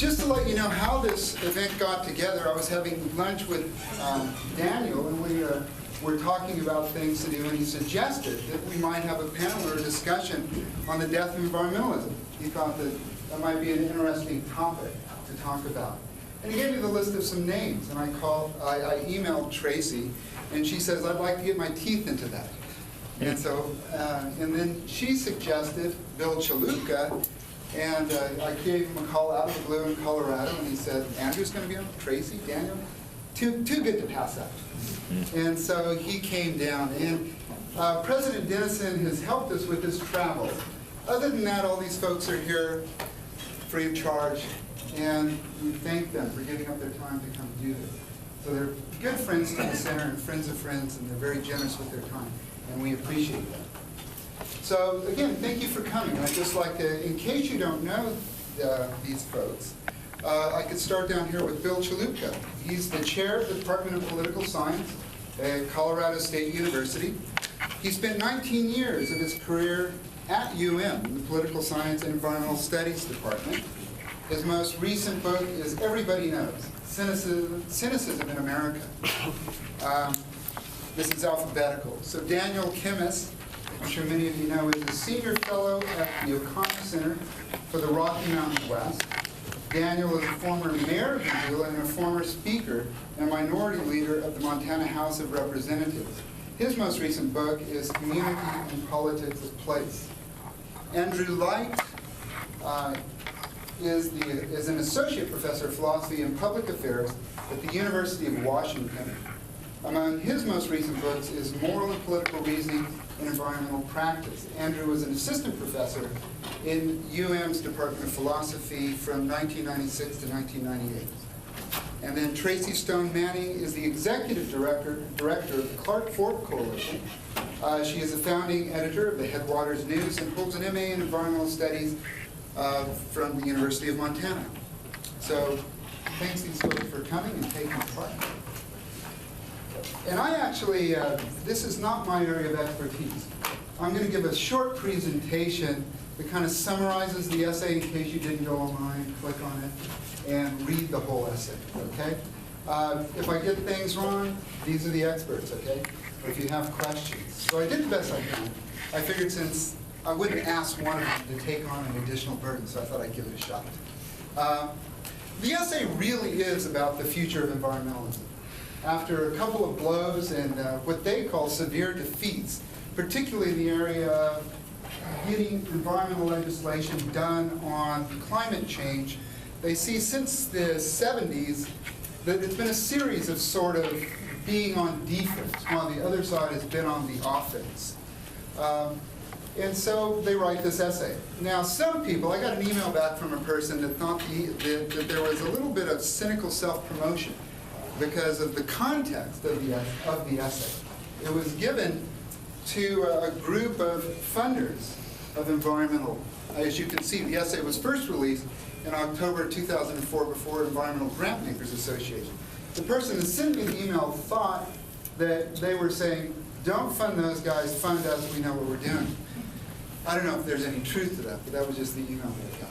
Just to let you know how this event got together, I was having lunch with Daniel, and we were talking about things to do, and he suggested that we might have a panel or a discussion on the death of environmentalism. He thought that that might be an interesting topic to talk about. And he gave me the list of some names, and I emailed Tracy, and she says, I'd like to get my teeth into that. And so, and then she suggested Bill Chalupka, and I gave him a call out of the blue in Colorado, and he said, Andrew's going to be on, Tracy, Daniel, too good to pass up. And so he came down, and President Dennison has helped us with his travels. Other than that, all these folks are here free of charge, and we thank them for giving up their time to come do this. So they're good friends to the center and friends of friends, and they're very generous with their time, and we appreciate that. So again, thank you for coming. I'd just like to, in case you don't know these folks, I could start down here with Bill Chalupka. He's the chair of the Department of Political Science at Colorado State University. He spent 19 years of his career at UM, in the Political Science and Environmental Studies Department. His most recent book is Everybody Knows, Cynicism in America. This is alphabetical. So Daniel Kimmis, I'm sure many of you know, is a senior fellow at the O'Connor Center for the Rocky Mountain West. Daniel is a former mayor of Missoula and a former speaker and minority leader of the Montana House of Representatives. His most recent book is Community and Politics of Place. Andrew Light is an associate professor of philosophy and public affairs at the University of Washington. Among his most recent books is Moral and Political Reasoning in Environmental Practice. Andrew was an assistant professor in UM's Department of Philosophy from 1996 to 1998. And then Tracy Stone Manning is the executive director of the Clark Fork Coalition. She is a founding editor of the Headwaters News and holds an MA in Environmental Studies from the University of Montana. So thanks these folks for coming and taking part. And I actually, this is not my area of expertise. I'm going to give a short presentation that kind of summarizes the essay in case you didn't go online, click on it, and read the whole essay, okay? If I get things wrong, these are the experts, okay? Or if you have questions. So I did the best I can. I figured since I wouldn't ask one of them to take on an additional burden, so I thought I'd give it a shot. The essay really is about the future of environmentalism. After a couple of blows and what they call severe defeats, particularly in the area of getting environmental legislation done on climate change, they see since the 70s that it's been a series of sort of being on defense, while the other side has been on the offense. And so they write this essay. Now, some people, I got an email back from a person that thought that there was a little bit of cynical self-promotion because of the context of the essay. It was given to a group of funders of Environmentl. As you can see, the essay was first released in October 2004 before Environmental Grantmakers Association. The person that sent me the email thought that they were saying, don't fund those guys, fund us, we know what we're doing. I don't know if there's any truth to that, but that was just the email that I got.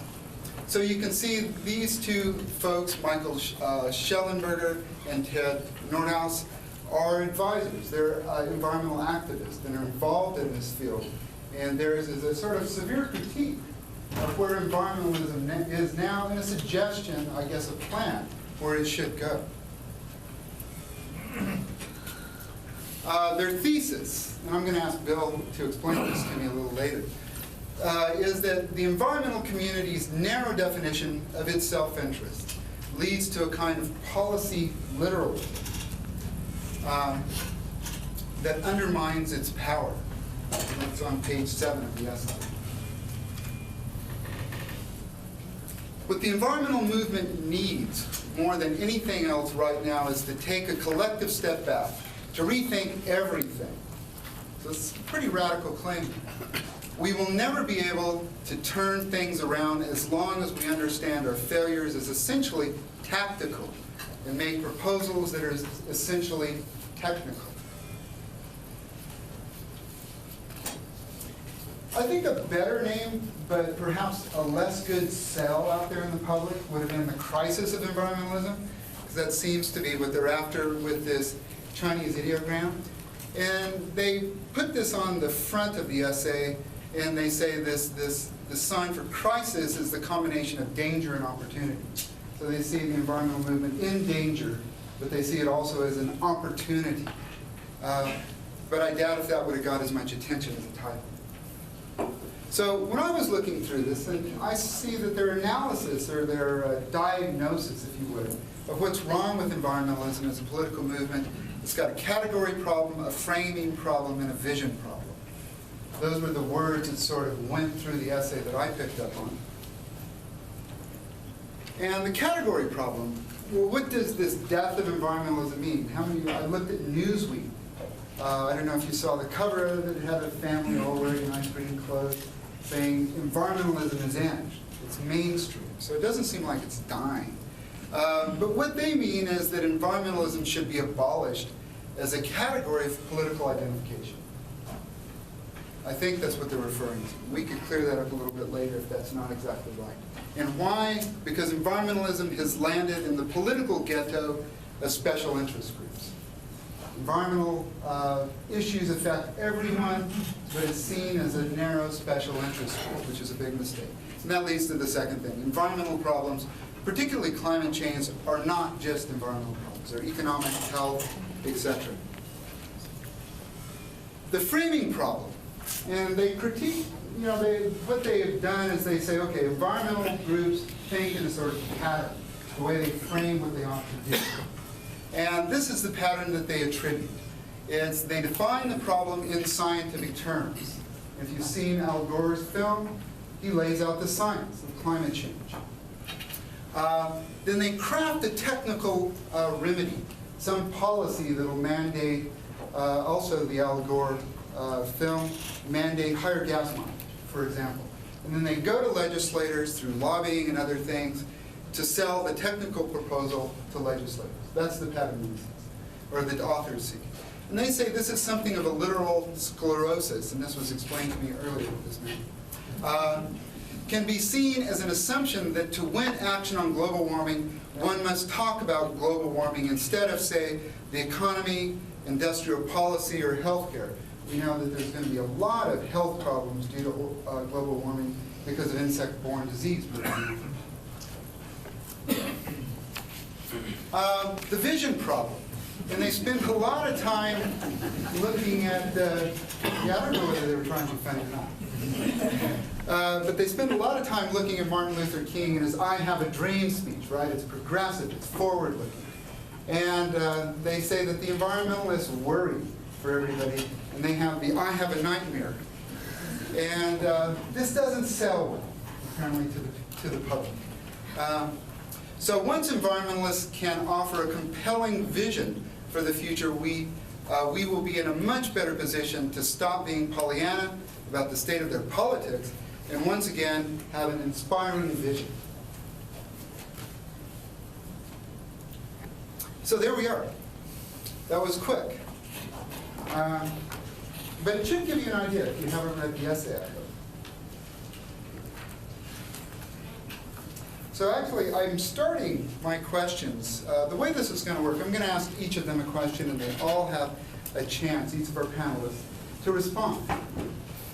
So you can see these two folks, Michael Schellenberger and Ted Nordhaus, are advisors. They're environmental activists and are involved in this field. And there is a sort of severe critique of where environmentalism is now and a suggestion, I guess, a plan where it should go. Their thesis, and I'm going to ask Bill to explain this to me a little later, is that the environmental community's narrow definition of its self-interest leads to a kind of policy literalism that undermines its power. That's on page 7 of the essay. What the environmental movement needs more than anything else right now is to take a collective step back, to rethink everything. So it's a pretty radical claim. We will never be able to turn things around as long as we understand our failures as essentially tactical and make proposals that are essentially technical. I think a better name, but perhaps a less good sell out there in the public, would have been the crisis of environmentalism, because that seems to be what they're after with this Chinese ideogram. And they put this on the front of the essay, and they say the sign for crisis is the combination of danger and opportunity. So they see the environmental movement in danger, but they see it also as an opportunity. But I doubt if that would have got as much attention as the title. So when I was looking through this, and I see that their analysis, or their diagnosis, if you would, of what's wrong with environmentalism as a political movement, it's got a category problem, a framing problem, and a vision problem. Those were the words that sort of went through the essay that I picked up on. And the category problem, well, what does this death of environmentalism mean? I looked at Newsweek. I don't know if you saw the cover of it. It had a family all wearing nice green clothes saying environmentalism is in. It's mainstream. So it doesn't seem like it's dying. But what they mean is that environmentalism should be abolished as a category of political identification. I think that's what they're referring to. We could clear that up a little bit later if that's not exactly right. And why? Because environmentalism has landed in the political ghetto of special interest groups. Environmental issues affect everyone, but it's seen as a narrow special interest group, which is a big mistake. And that leads to the second thing. Environmental problems, particularly climate change, are not just environmental problems. They're economic, health, etc. The framing problem, and they critique, what they have done is they say, okay, environmental groups think in a sort of pattern, the way they frame what they ought to do. And this is the pattern that they attribute. It's they define the problem in scientific terms. If you've seen Al Gore's film, he lays out the science of climate change. Then they craft a technical remedy, some policy that will mandate, also the Al Gore film, mandate higher gas mileage, for example. And then they go to legislators through lobbying and other things to sell the technical proposal to legislators. That's the pattern, or the authors see. And they say this is something of a literal sclerosis, and this was explained to me earlier with this man, can be seen as an assumption that to win action on global warming, one must talk about global warming instead of, say, the economy, industrial policy, or healthcare. We know that there's going to be a lot of health problems due to global warming because of insect-borne disease. The vision problem. And they spend a lot of time looking at, I don't know whether they were trying to be funny or not. But they spend a lot of time looking at Martin Luther King and his I Have a Dream speech, right? It's progressive, it's forward-looking. And they say that the environmentalists worry for everybody, and they have the I Have a Nightmare. And this doesn't sell well, apparently, to the public. So once environmentalists can offer a compelling vision for the future, we will be in a much better position to stop being Pollyanna about the state of their politics and once again have an inspiring vision. So there we are. That was quick. But it should give you an idea if you haven't read the essay I wrote. So actually, I'm starting my questions. The way this is going to work, I'm going to ask each of them a question, and they all have a chance, each of our panelists, to respond.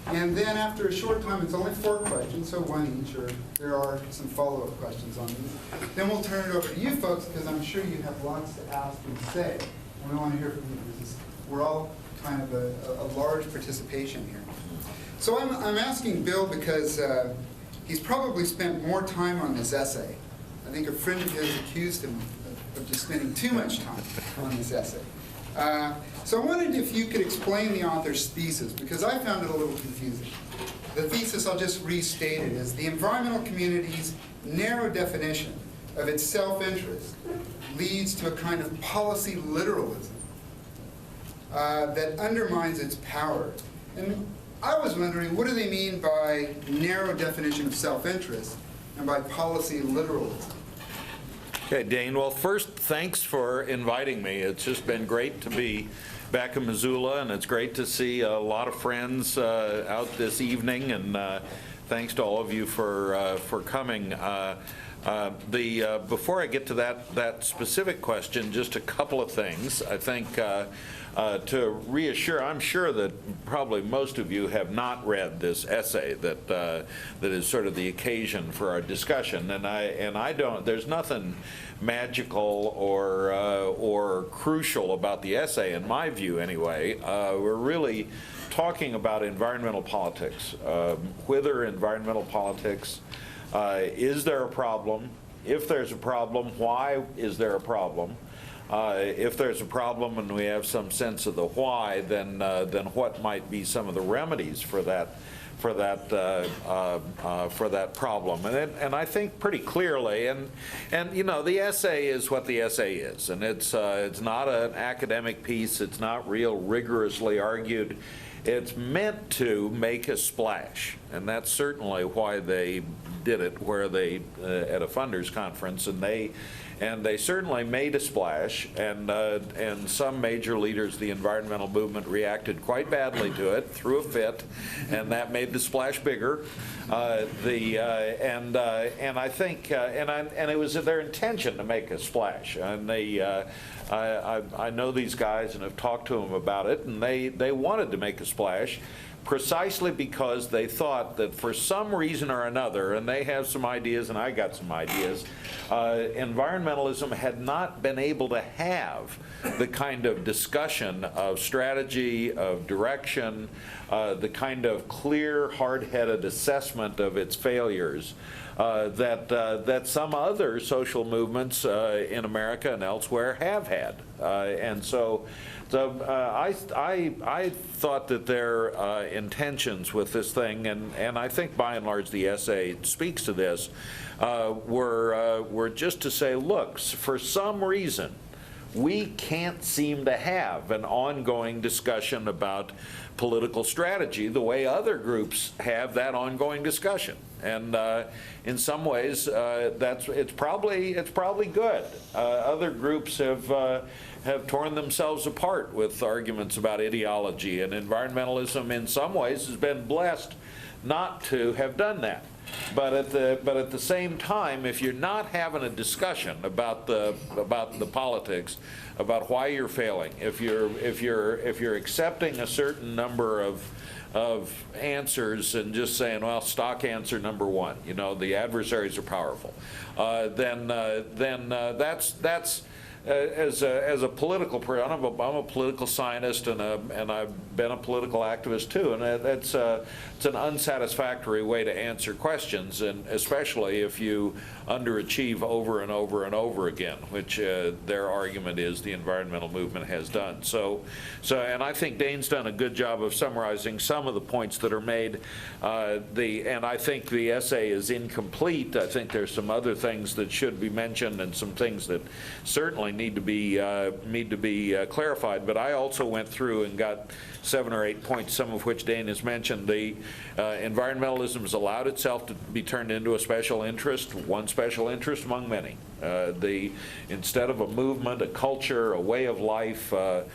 And then after a short time, it's only 4 questions, so 1 each, or there are some follow-up questions on these. Then we'll turn it over to you folks, because I'm sure you have lots to ask and say. And we want to hear from you. We're all kind of a large participation here. So I'm asking Bill because he's probably spent more time on this essay. I think a friend of his accused him of just spending too much time on this essay. So I wondered if you could explain the author's thesis, because I found it a little confusing. The thesis, I'll just restate it, is the environmental community's narrow definition of its self-interest leads to a kind of policy literalism that undermines its power. And I was wondering, what do they mean by narrow definition of self-interest and by policy literalism? Okay, Dane, well, first, thanks for inviting me. It's just been great to be back in Missoula, and it's great to see a lot of friends out this evening, and thanks to all of you for coming. Before I get to that specific question, just a couple of things. I think to reassure, I'm sure that probably most of you have not read this essay that is sort of the occasion for our discussion, and I don't. There's nothing magical or crucial about the essay, in my view, anyway. We're really talking about environmental politics, whether environmental politics. Is there a problem? If there's a problem, why is there a problem? If there's a problem and we have some sense of the why, then what might be some of the remedies for that problem? And I think pretty clearly, and you know, the essay is what the essay is, and it's not an academic piece. It's not real rigorously argued. It's meant to make a splash, and that's certainly why they did it where they at a funders conference, and they certainly made a splash, and some major leaders of the environmental movement reacted quite badly to it, threw a fit, and that made the splash bigger. And I think and it was their intention to make a splash, and I know these guys and have talked to them about it, and they wanted to make a splash precisely because they thought that for some reason or another, and they have some ideas and I got some ideas, environmentalism had not been able to have the kind of discussion of strategy, of direction, the kind of clear, hard-headed assessment of its failures that some other social movements in America and elsewhere have had. And so I thought that their intentions with this thing, and I think by and large the essay speaks to this, were just to say, look, for some reason, we can't seem to have an ongoing discussion about political strategy the way other groups have that ongoing discussion. And in some ways, it's probably good. Other groups have torn themselves apart with arguments about ideology, and environmentalism in some ways has been blessed not to have done that. But at the same time, if you're not having a discussion about the politics, about why you're failing, if you're accepting a certain number of answers and just saying, well, stock answer number one, you know, the adversaries are powerful, then that's as a political person, I'm a political scientist, and I've been a political activist too, and it's an unsatisfactory way to answer questions, and especially if you underachieve over and over and over again, which their argument is the environmental movement has done. So, and I think Dane's done a good job of summarizing some of the points that are made. And I think the essay is incomplete. I think there's some other things that should be mentioned and some things that certainly need to be clarified. But I also went through and got 7 or 8 points, some of which Dane has mentioned. The environmentalism has allowed itself to be turned into a special interest, one special interest among many. Instead of a movement, a culture, a way of life, a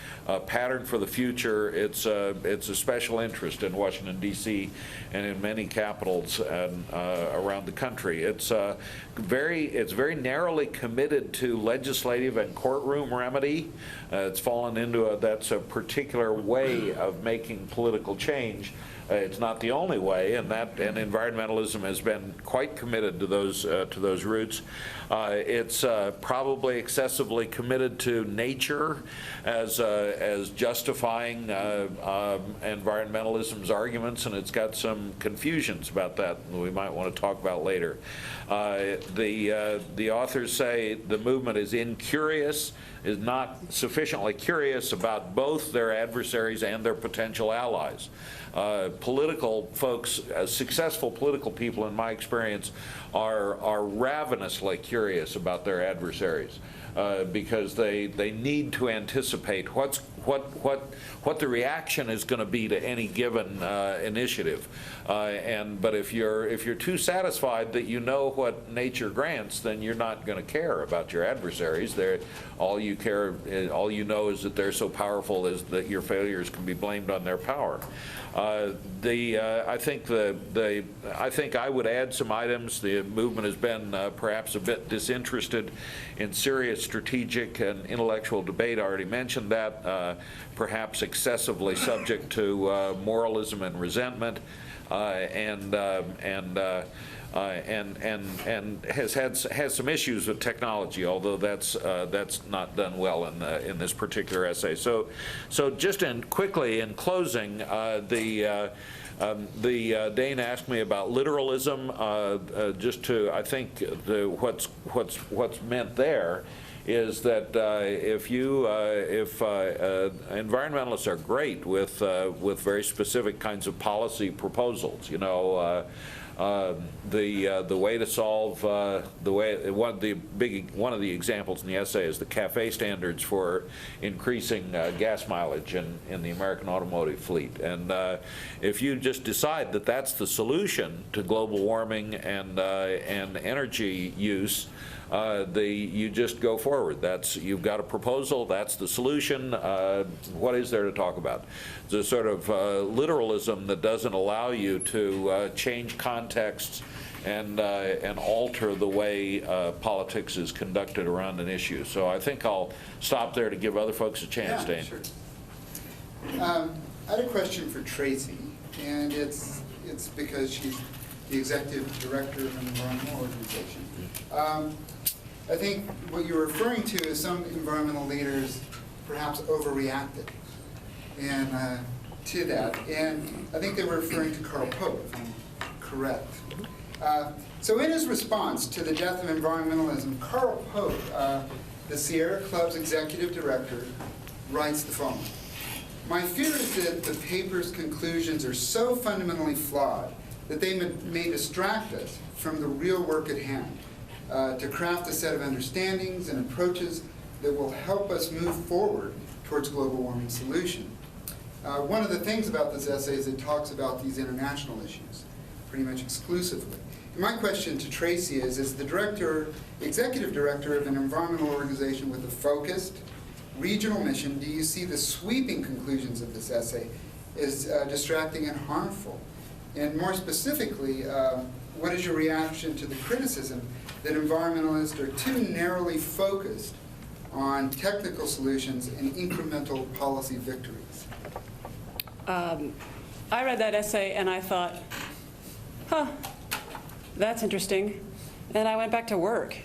pattern for the future, it's a special interest in Washington, D.C. and in many capitals and, around the country. It's very narrowly committed to legislative and courtroom remedy. It's fallen into that's a particular way of making political change. It's not the only way, and environmentalism has been quite committed to those roots. It's probably excessively committed to nature as justifying environmentalism's arguments, and it's got some confusions about that we might want to talk about later. The authors say the movement is incurious, is not sufficiently curious about both their adversaries and their potential allies. Political folks, successful political people, in my experience, are ravenously curious about their adversaries because they need to anticipate what the reaction is going to be to any given initiative. But if you're too satisfied that you know what nature grants, then you're not going to care about your adversaries. All you know is that they're so powerful is that your failures can be blamed on their power. I think I would add some items. The movement has been perhaps a bit disinterested in serious strategic and intellectual debate. I already mentioned that. Perhaps excessively subject to moralism and resentment, and has some issues with technology, although that's not done well in this particular essay. So just quickly in closing, the Dane asked me about literalism. I think what's meant there is that if environmentalists are great with very specific kinds of policy proposals, the way to solve one of the examples in the essay is the CAFE standards for increasing gas mileage in the American automotive fleet. And if you just decide that that's the solution to global warming and energy use, you just go forward. You've got a proposal, that's the solution. What is there to talk about? It's a sort of literalism that doesn't allow you to change contexts and alter the way politics is conducted around an issue. So I think I'll stop there to give other folks a chance, Dane. Sure. I had a question for Tracy, and it's because she's the executive director of an environmental organization. I think what you're referring to is some environmental leaders perhaps overreacted to that. And I think they were referring to Carl Pope, if I'm correct. So in his response to the death of environmentalism, Carl Pope, the Sierra Club's executive director, writes the following: "My fear is that the paper's conclusions are so fundamentally flawed that they may distract us from the real work at hand, to craft a set of understandings and approaches that will help us move forward towards global warming solution." One of the things about this essay is it talks about these international issues pretty much exclusively. And my question to Tracy is the executive director of an environmental organization with a focused regional mission, do you see the sweeping conclusions of this essay as distracting and harmful? And more specifically, what is your reaction to the criticism that environmentalists are too narrowly focused on technical solutions and incremental policy victories? I read that essay and I thought, that's interesting. And I went back to work.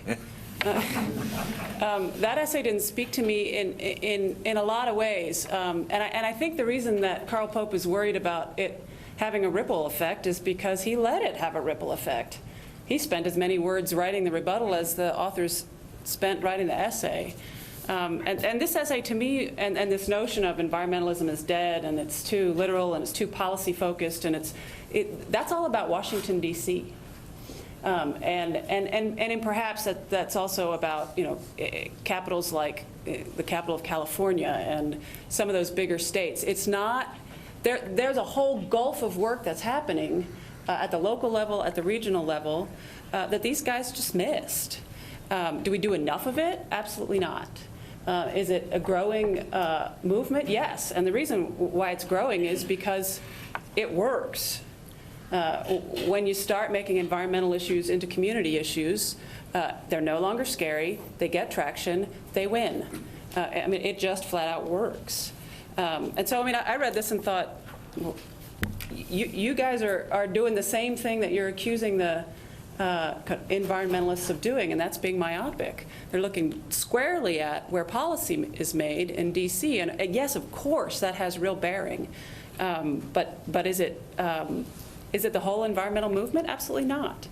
That essay didn't speak to me in a lot of ways. And I think the reason that Carl Pope is worried about it having a ripple effect is because he let it have a ripple effect. He spent as many words writing the rebuttal as the authors spent writing the essay. And this essay to me, and this notion of environmentalism is dead and it's too literal and it's too policy focused, and that's all about Washington, D.C. And perhaps that's also about, capitals like the capital of California and some of those bigger states. It's not, there's a whole gulf of work that's happening at the local level, at the regional level, that these guys just missed. Do we do enough of it? Absolutely not. Is it a growing movement? Yes. And the reason why it's growing is because it works. When you start making environmental issues into community issues, they're no longer scary, they get traction, they win. It just flat out works. And so, I read this and thought, well, you guys are doing the same thing that you're accusing the environmentalists of doing, and that's being myopic. They're looking squarely at where policy is made in D.C., and yes, of course, that has real bearing. But is it the whole environmental movement? Absolutely not.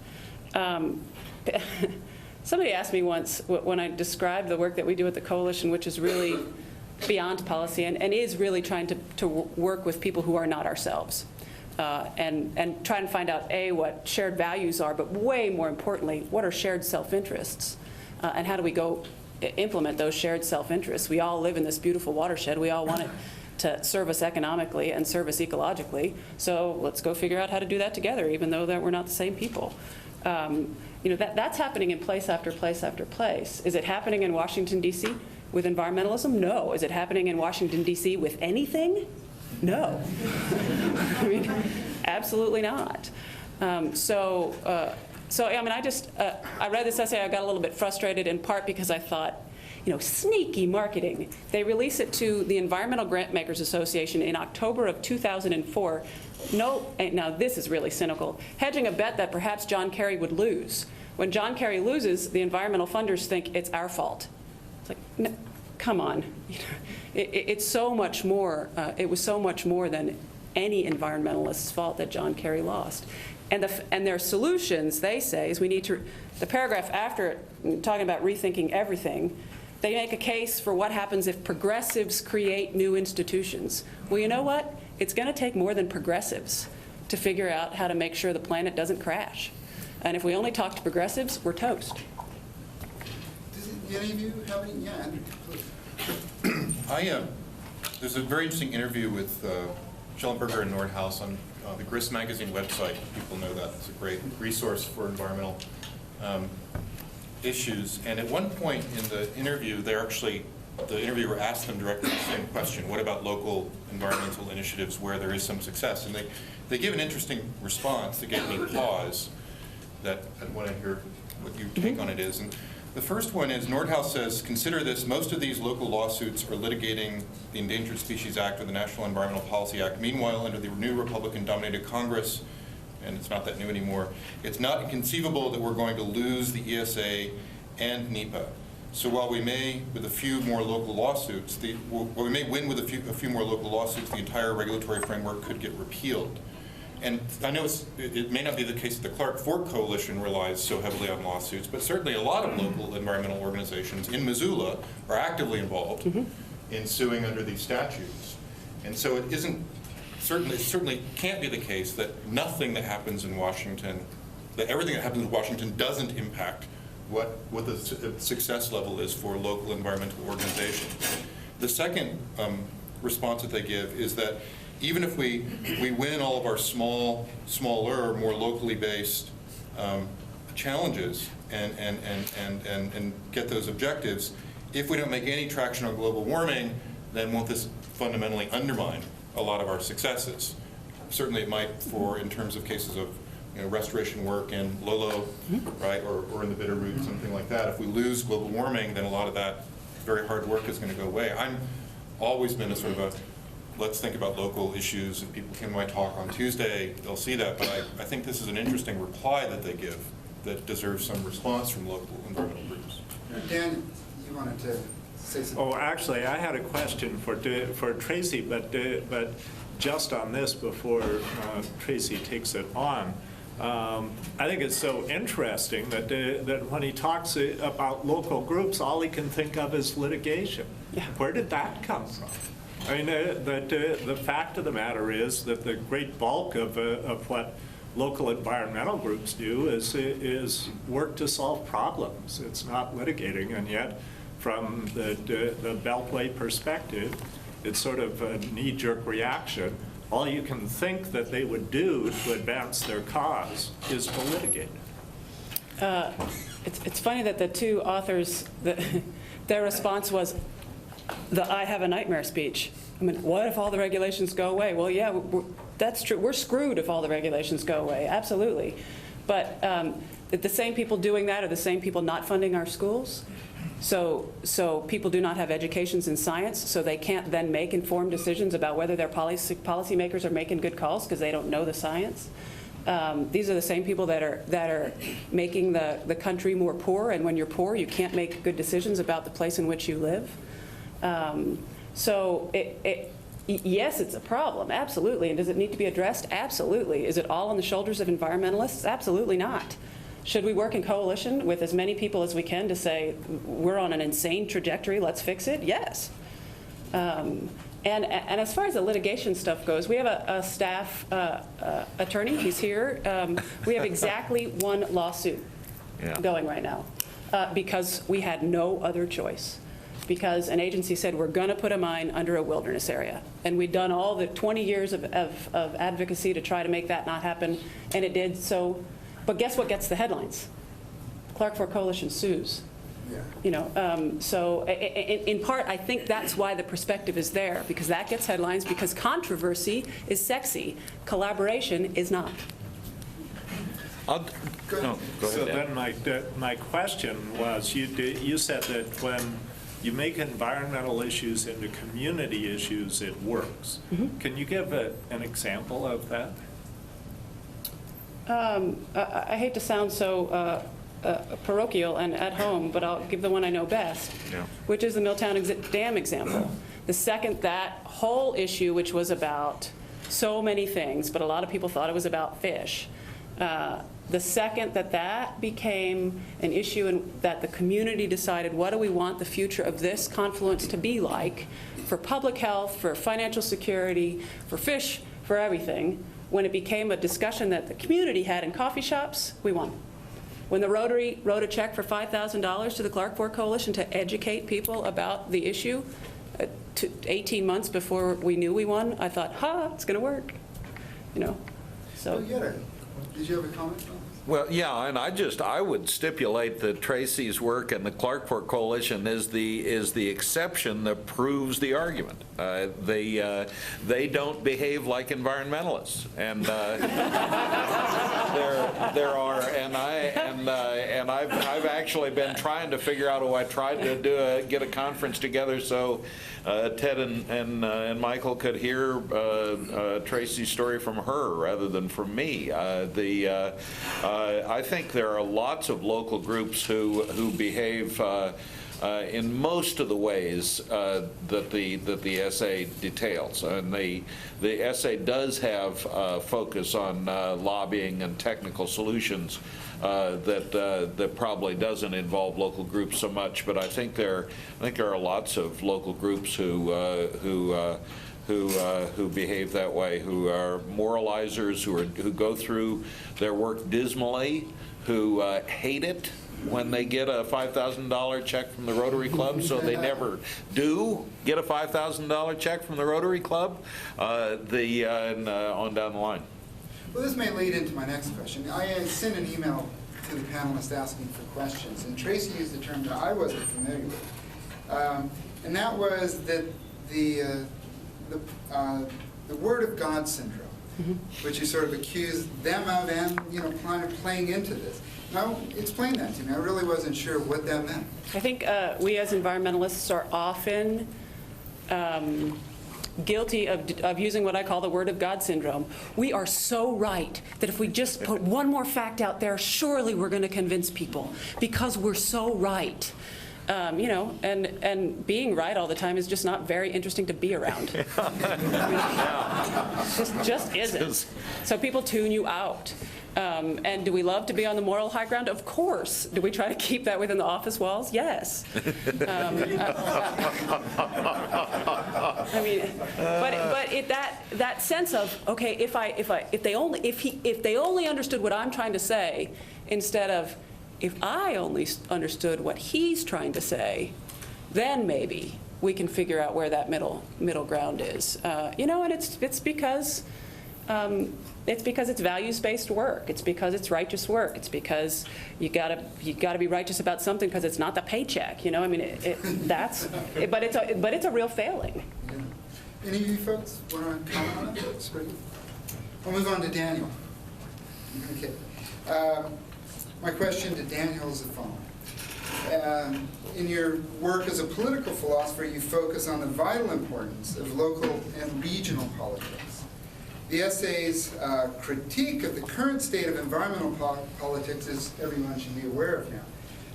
Somebody asked me once when I described the work that we do at the Coalition, which is really beyond policy and is really trying to work with people who are not ourselves. And try and find out, A, what shared values are, but way more importantly, what are shared self-interests, and how do we go implement those shared self-interests. We all live in this beautiful watershed. We all want it to serve us economically and serve us ecologically. So let's go figure out how to do that together, even though that we're not the same people. That's happening in place after place after place. Is it happening in Washington, D.C. with environmentalism? No. Is it happening in Washington, D.C. with anything? No. I mean, absolutely not. I read this essay, I got a little bit frustrated, in part because I thought, sneaky marketing. They release it to the Environmental Grantmakers Association in October of 2004. No, now this is really cynical, hedging a bet that perhaps John Kerry would lose. When John Kerry loses, the environmental funders think it's our fault. It's like, no, come on. It's so much more, it was so much more than any environmentalist's fault that John Kerry lost. And their solutions, they say, is we need to, the paragraph after it, talking about rethinking everything, they make a case for what happens if progressives create new institutions. Well, you know what? It's going to take more than progressives to figure out how to make sure the planet doesn't crash. And if we only talk to progressives, we're toast. Does any of you have any? Yeah, Andrew, please. There's a very interesting interview with Schellenberger and Nordhaus on the Grist magazine website. People know that. It's a great resource for environmental issues. And at one point in the interview, the interviewer asked them directly the same question: what about local environmental initiatives where there is some success? And they give an interesting response that gave me pause, that I want to hear what your take on it is. And the first one is, Nordhaus says, consider this: most of these local lawsuits are litigating the Endangered Species Act or the National Environmental Policy Act. Meanwhile, under the new Republican-dominated Congress, and it's not that new anymore, it's not inconceivable that we're going to lose the ESA and NEPA. So while we may, with a few more local lawsuits, while we may win with a few more local lawsuits, the entire regulatory framework could get repealed. And I know it may not be the case that the Clark Fork Coalition relies so heavily on lawsuits, but certainly a lot of local environmental organizations in Missoula are actively involved in suing under these statutes. And so it certainly can't be the case that nothing that happens in Washington, that everything that happens in Washington doesn't impact what the success level is for local environmental organizations. The second response that they give is that even if we win all of our smaller, more locally based challenges and get those objectives, if we don't make any traction on global warming, then won't this fundamentally undermine a lot of our successes? Certainly it might in terms of cases of restoration work in Lolo, right, or in the Bitterroot, something like that. If we lose global warming, then a lot of that very hard work is going to go away. I'm always been a sort of a, let's think about local issues. If people came to my talk on Tuesday, they'll see that. But I think this is an interesting reply that they give that deserves some response from local environmental groups. Dan, you wanted to say something? Oh, actually, I had a question for Tracy, but just on this before Tracy takes it on. I think it's so interesting that when he talks about local groups, all he can think of is litigation. Yeah. Where did that come from? I mean, the fact of the matter is that the great bulk of what local environmental groups do is work to solve problems. It's not litigating, and yet from the Beltway perspective, it's sort of a knee-jerk reaction. All you can think that they would do to advance their cause is to litigate. It's funny that the two authors, their response was the "I have a nightmare" speech. I mean, what if all the regulations go away? Well, yeah, that's true. We're screwed if all the regulations go away, absolutely. But the same people doing that are the same people not funding our schools. So people do not have educations in science, so they can't then make informed decisions about whether their policymakers are making good calls because they don't know the science. These are the same people that are making the country more poor, and when you're poor, you can't make good decisions about the place in which you live. Yes, it's a problem, absolutely. And does it need to be addressed? Absolutely. Is it all on the shoulders of environmentalists? Absolutely not. Should we work in coalition with as many people as we can to say, we're on an insane trajectory, let's fix it? Yes. And as far as the litigation stuff goes, we have a staff attorney. He's here. We have exactly one lawsuit going right now. because we had no other choice. Because an agency said, we're going to put a mine under a wilderness area. And we'd done all the 20 years of advocacy to try to make that not happen, and it did. So, but guess what gets the headlines? Clark Fork Coalition sues. Yeah. You know, so in part, I think that's why the perspective is there, because that gets headlines, because controversy is sexy, collaboration is not. No, go ahead, So Dan. then my question was, you said that when you make environmental issues into community issues, it works. Mm-hmm. Can you give an example of that? I hate to sound so parochial and at home, but I'll give the one I know best, Yeah. which is the Milltown Dam example. The second that whole issue, which was about so many things, but a lot of people thought it was about fish, the second that that became an issue and that the community decided, what do we want the future of this confluence to be like for public health, for financial security, for fish, for everything, when it became a discussion that the community had in coffee shops, we won. When the Rotary wrote a check for $5,000 to the Clark Fork Coalition to educate people about the issue, 18 months before we knew we won, I thought, it's going to work, you know. So. Did you have a comment on this? Well, yeah, and I would stipulate that Tracy's work and the Clark Fork Coalition is the exception that proves the argument. They don't behave like environmentalists, and there are, and I've actually been trying to figure out. I tried to get a conference together so Ted and Michael could hear Tracy's story from her rather than from me. I think there are lots of local groups who behave in most of the ways that the essay details. And the essay does have focus on lobbying and technical solutions that probably doesn't involve local groups so much. But I think there are lots of local groups who behave that way, who are moralizers, who go through their work dismally, who hate it when they get a $5,000 check from the Rotary Club, so they never do get a $5,000 check from the Rotary Club, and on down the line. Well, this may lead into my next question. I sent an email to the panelists asking for questions, and Tracy used a term that I wasn't familiar with, and that was that the word of God syndrome, which you sort of accuse them of, and kind of playing into this. Now, explain that to me. I really wasn't sure what that meant. I think we as environmentalists are often guilty of using what I call the word of God syndrome. We are so right that if we just put one more fact out there, surely we're going to convince people because we're so right. And being right all the time is just not very interesting to be around. Just isn't. So people tune you out. And do we love to be on the moral high ground? Of course. Do we try to keep that within the office walls? Yes. I mean, but that sense of, okay, if they only understood what I'm trying to say, instead of if I only understood what he's trying to say, then maybe we can figure out where that middle ground is. And it's because it's values-based work. It's because it's righteous work. It's because you gotta be righteous about something because it's not the paycheck. I mean, but it's a real failing. Yeah. Any of you folks want to comment on it? I'll move on to Daniel. Okay. My question to Daniel is the following. In your work as a political philosopher, you focus on the vital importance of local and regional politics. The essay's critique of the current state of environmental politics, as everyone should be aware of now,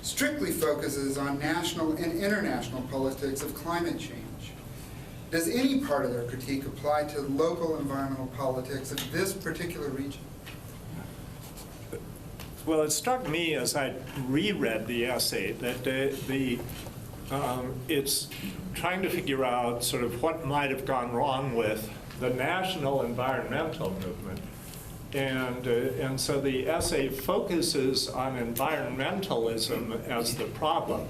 strictly focuses on national and international politics of climate change. Does any part of their critique apply to local environmental politics of this particular region? Well, it struck me as I reread the essay that it's trying to figure out sort of what might have gone wrong with the national environmental movement And so the essay focuses on environmentalism as the problem.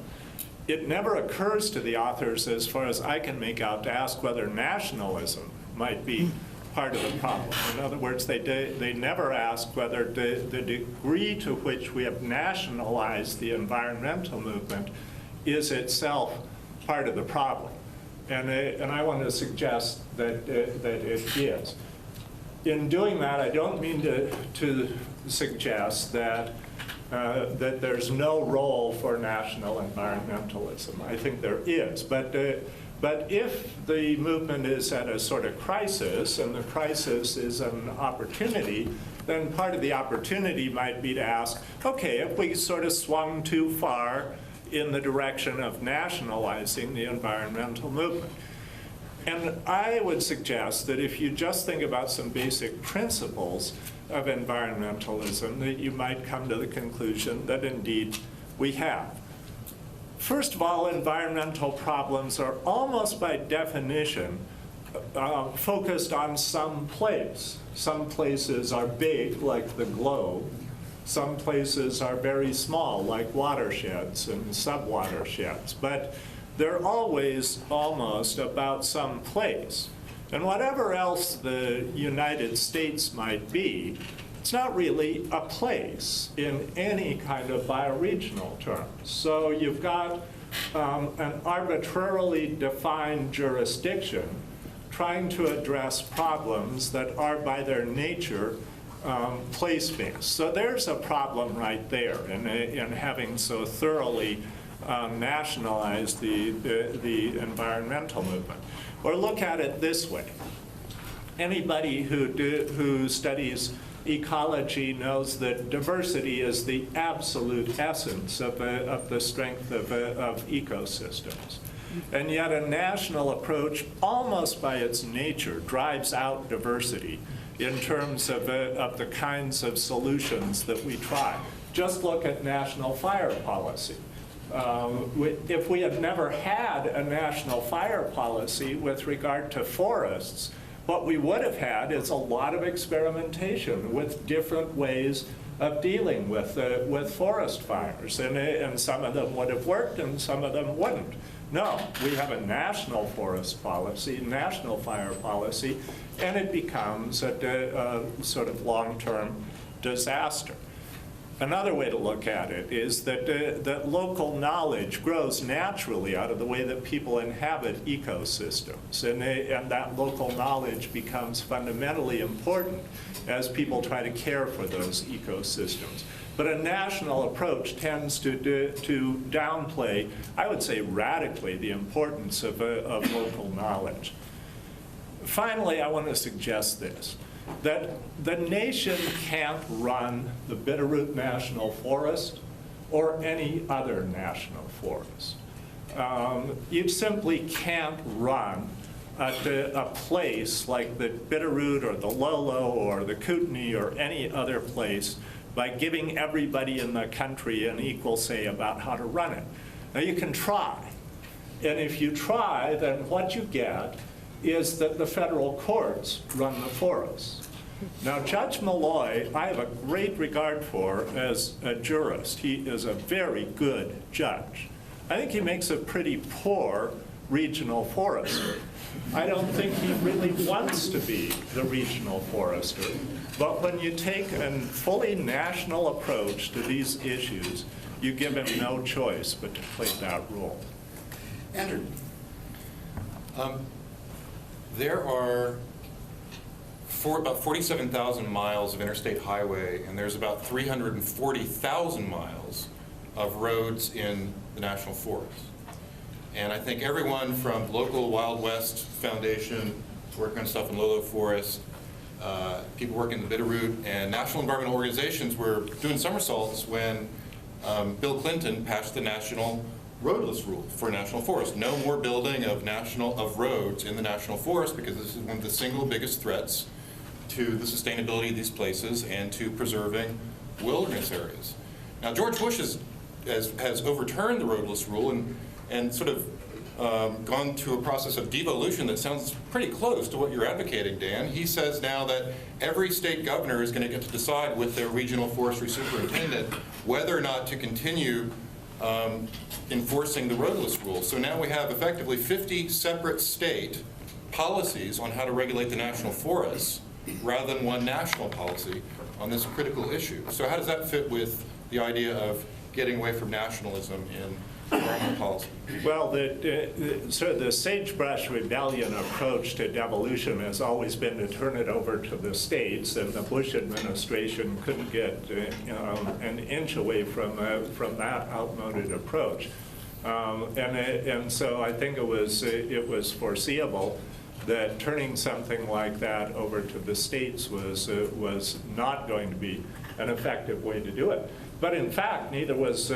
It never occurs to the authors, as far as I can make out, to ask whether nationalism might be part of the problem. In other words, they never ask whether the degree to which we have nationalized the environmental movement is itself part of the problem. And I want to suggest that it is. In doing that, I don't mean to suggest that there's no role for national environmentalism. I think there is. But if the movement is at a sort of crisis, and the crisis is an opportunity, then part of the opportunity might be to ask, okay, if we sort of swung too far in the direction of nationalizing the environmental movement. And I would suggest that if you just think about some basic principles of environmentalism, that you might come to the conclusion that indeed we have. First of all, environmental problems are almost by definition focused on some place. Some places are big, like the globe. Some places are very small, like watersheds and subwatersheds. But they're always almost about some place. And whatever else the United States might be, it's not really a place in any kind of bioregional terms. So you've got an arbitrarily defined jurisdiction trying to address problems that are by their nature place-based. So there's a problem right there in having so thoroughly nationalized the environmental movement. Or look at it this way. Anybody who studies ecology knows that diversity is the absolute essence of the strength of ecosystems. And yet a national approach, almost by its nature, drives out diversity in terms of the kinds of solutions that we try. Just look at national fire policy. If we had never had a national fire policy with regard to forests, what we would have had is a lot of experimentation with different ways of dealing with forest fires. And some of them would have worked and some of them wouldn't. No, we have a national forest policy, national fire policy, and it becomes a sort of long-term disaster. Another way to look at it is that local knowledge grows naturally out of the way that people inhabit ecosystems. And that local knowledge becomes fundamentally important as people try to care for those ecosystems. But a national approach tends to downplay, I would say radically, the importance of local knowledge. Finally, I want to suggest this, that the nation can't run the Bitterroot National Forest or any other national forest. You simply can't run a place like the Bitterroot or the Lolo or the Kootenai or any other place by giving everybody in the country an equal say about how to run it. Now you can try, and if you try, then what you get is that the federal courts run the forests. Now Judge Malloy, I have a great regard for as a jurist. He is a very good judge. I think he makes a pretty poor regional forester. I don't think he really wants to be the regional forester. But when you take a fully national approach to these issues, you give him no choice but to play that role. Andrew. There are about 47,000 miles of interstate highway, and there's about 340,000 miles of roads in the National Forest. And I think everyone from local Wild West Foundation, working on stuff in Lolo Forest, people working in the Bitterroot, and national environmental organizations were doing somersaults when Bill Clinton passed the national roadless rule for national forest. No more building of roads in the national forest, because this is one of the single biggest threats to the sustainability of these places and to preserving wilderness areas. Now George Bush has overturned the roadless rule and sort of gone through a process of devolution that sounds pretty close to what you're advocating, Dan. He says now that every state governor is going to get to decide with their regional forestry superintendent whether or not to continue enforcing the roadless rule. So now we have effectively 50 separate state policies on how to regulate the national forests rather than one national policy on this critical issue. So how does that fit with the idea of getting away from nationalism in environmental policy? Well, the sagebrush rebellion approach to devolution has always been to turn it over to the states, and the Bush administration couldn't get an inch away from that outmoded approach. And so I think it was foreseeable that turning something like that over to the states was not going to be an effective way to do it. But in fact, neither was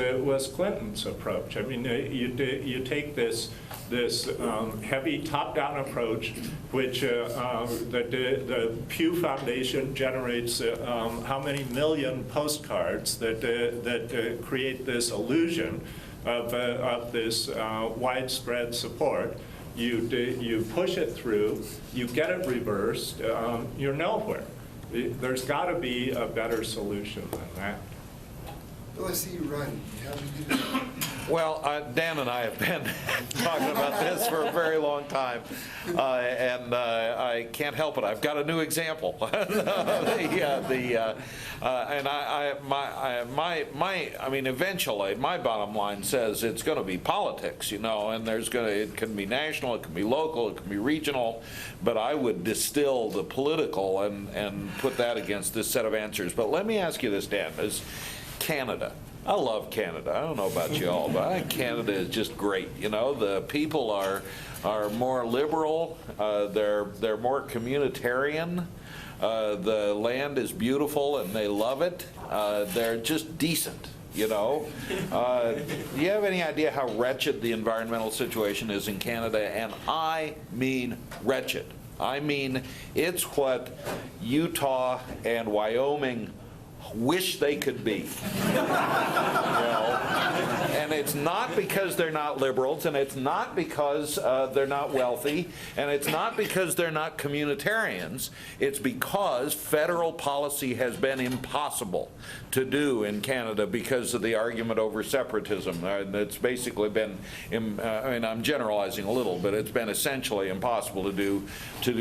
Clinton's approach. I mean, you take this heavy top-down approach, which the Pew Foundation generates how many million postcards that create this illusion of this widespread support. You push it through, you get it reversed, you're nowhere. There's got to be a better solution than that. Well, I see you running. How do you do that? Well, Dan and I have been talking about this for a very long time, and I can't help it. I've got a new example. I mean, eventually, my bottom line says it's going to be politics, and it can be national, it can be local, it can be regional, but I would distill the political and put that against this set of answers. But let me ask you this, Dan, is Canada. I love Canada. I don't know about you all, but I think Canada is just great. The people are more liberal. They're more communitarian. The land is beautiful and they love it. They're just decent. Do you have any idea how wretched the environmental situation is in Canada? And I mean wretched. I mean, it's what Utah and Wyoming wish they could be. And it's not because they're not liberals, and it's not because they're not wealthy, and it's not because they're not communitarians. It's because federal policy has been impossible to do in Canada because of the argument over separatism. It's basically been, I'm generalizing a little, but it's been essentially impossible to do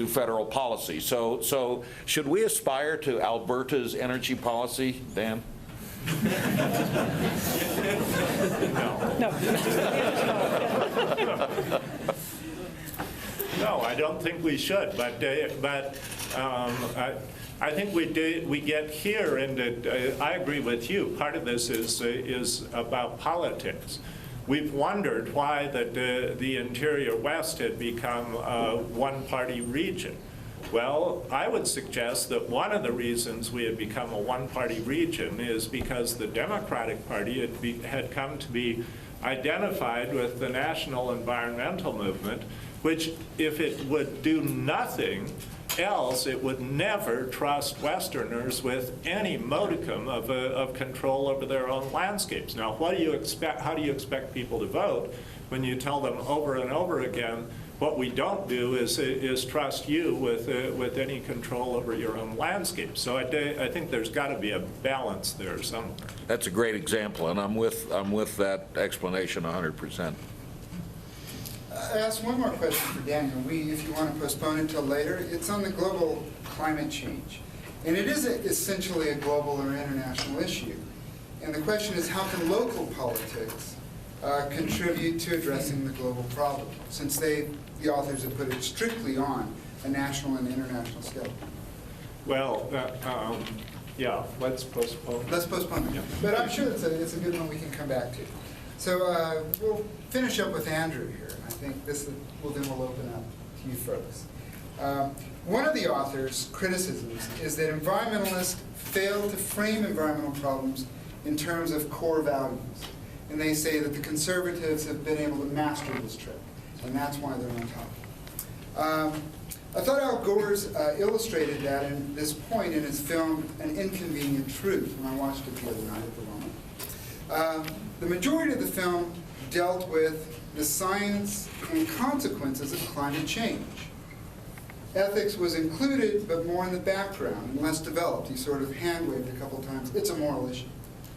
federal policy. So should we aspire to Alberta's energy policy, Dan? No. No, I don't think we should. But I think we get here, and I agree with you. Part of this is about politics. We've wondered why the interior West had become a one-party region. Well, I would suggest that one of the reasons we had become a one-party region is because the Democratic Party had come to be identified with the national environmental movement, which, if it would do nothing else, it would never trust Westerners with any modicum of control over their own landscapes. Now, what do you expect? How do you expect people to vote when you tell them over and over again, what we don't do is trust you with any control over your own landscape? So I think there's got to be a balance there somewhere. That's a great example, and I'm with that explanation 100%. I ask one more question for Daniel. If you want to postpone it until later, it's on the global climate change. And it is essentially a global or international issue. And the question is, how can local politics contribute to addressing the global problem, since the authors have put it strictly on a national and international scale? Well, yeah, let's postpone. Let's postpone it. Yeah. But I'm sure it's a good one we can come back to. So we'll finish up with Andrew here. I think we'll open up to you folks. One of the author's criticisms is that environmentalists fail to frame environmental problems in terms of core values. And they say that the conservatives have been able to master this trick, and that's why they're on top. I thought Al Gore's illustrated that in this point in his film, An Inconvenient Truth, when I watched it the other night at the moment. The majority of the film dealt with the science and consequences of climate change. Ethics was included, but more in the background and less developed. He sort of hand-waved a couple times, it's a moral issue,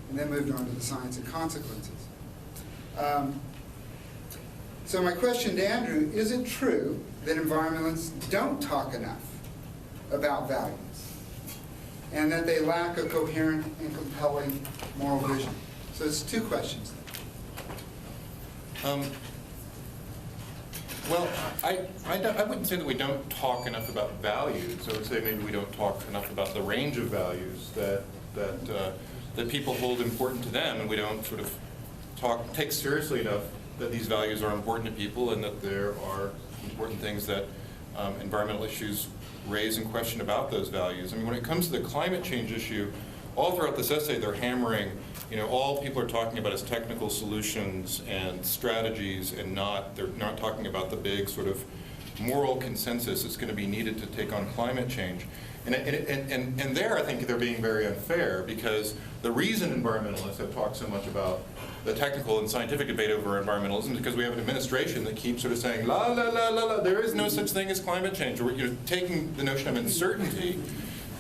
and then moved on to the science and consequences. So my question to Andrew, is it true that environmentalists don't talk enough about values, and that they lack a coherent and compelling moral vision? So it's two questions. Well, I wouldn't say that we don't talk enough about values. I would say maybe we don't talk enough about the range of values that people hold important to them, and we don't sort of take seriously enough that these values are important to people and that there are important things that environmental issues raise and question about those values. I mean, when it comes to the climate change issue, all throughout this essay they're hammering, all people are talking about is technical solutions and strategies, and they're not talking about the big sort of moral consensus that's going to be needed to take on climate change. And there I think they're being very unfair, because the reason environmentalists have talked so much about the technical and scientific debate over environmentalism is because we have an administration that keeps sort of saying, la, la, la, la, la, there is no such thing as climate change. Or, taking the notion of uncertainty,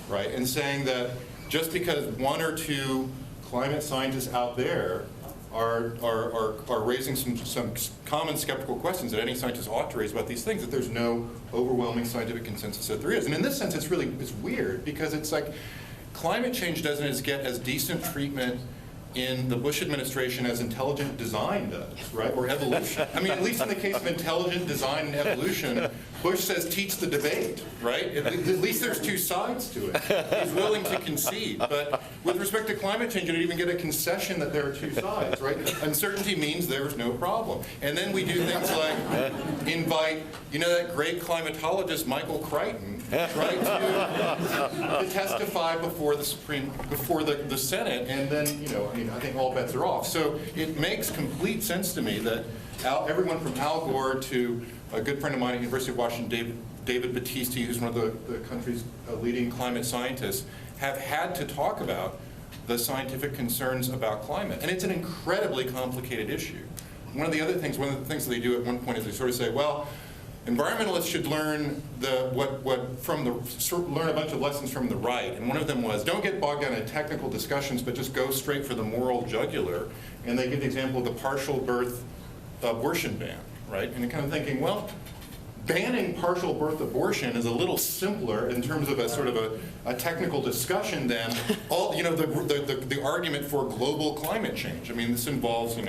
right, and saying that just because one or two climate scientists out there are raising some common skeptical questions that any scientist ought to raise about these things, that there's no overwhelming scientific consensus that there is. And in this sense, it's weird, because it's like climate change doesn't get as decent treatment in the Bush administration as intelligent design does, right, or evolution. I mean, at least in the case of intelligent design and evolution, Bush says teach the debate, right? At least there's two sides to it. He's willing to concede. But with respect to climate change, you don't even get a concession that there are two sides, right? Uncertainty means there's no problem. And then we do things like invite, that great climatologist Michael Crichton, right, to testify before the the Senate, and then, I think all bets are off. So it makes complete sense to me that everyone from Al Gore to a good friend of mine at the University of Washington, David Battisti, who's one of the country's leading climate scientists, have had to talk about the scientific concerns about climate. And it's an incredibly complicated issue. One of the things that they do at one point is they sort of say, well, environmentalists should learn learn a bunch of lessons from the right. And one of them was, don't get bogged down in technical discussions, but just go straight for the moral jugular. And they give the example of the partial birth abortion ban, right? And you're kind of thinking, well, banning partial birth abortion is a little simpler in terms of a sort of a technical discussion than all, the argument for global climate change. I mean, this involves, a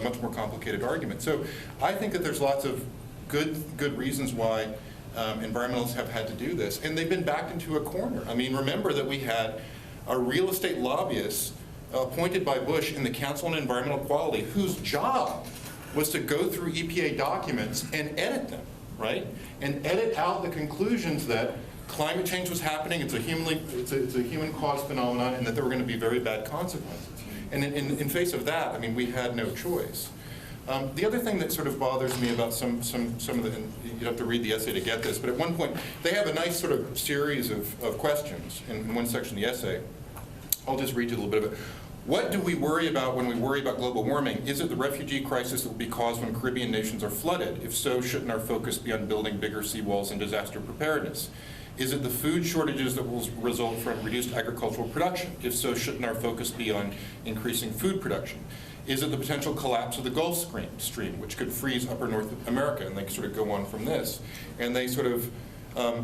much more complicated argument. So I think that there's lots of good reasons why environmentalists have had to do this, and they've been backed into a corner. I mean, remember that we had a real estate lobbyist appointed by Bush in the Council on Environmental Quality, whose job was to go through EPA documents and edit them, right? And edit out the conclusions that climate change was happening, it's a human-caused phenomenon, and that there were going to be very bad consequences. And in face of that, I mean, we had no choice. The other thing that sort of bothers me about some of the, and you have to read the essay to get this, but at one point, they have a nice sort of series of questions in one section of the essay. I'll just read you a little bit of it. What do we worry about when we worry about global warming? Is it the refugee crisis that will be caused when Caribbean nations are flooded? If so, shouldn't our focus be on building bigger seawalls and disaster preparedness? Is it the food shortages that will result from reduced agricultural production? If so, shouldn't our focus be on increasing food production? Is it the potential collapse of the Gulf Stream, which could freeze upper North America? And they sort of go on from this. And they sort of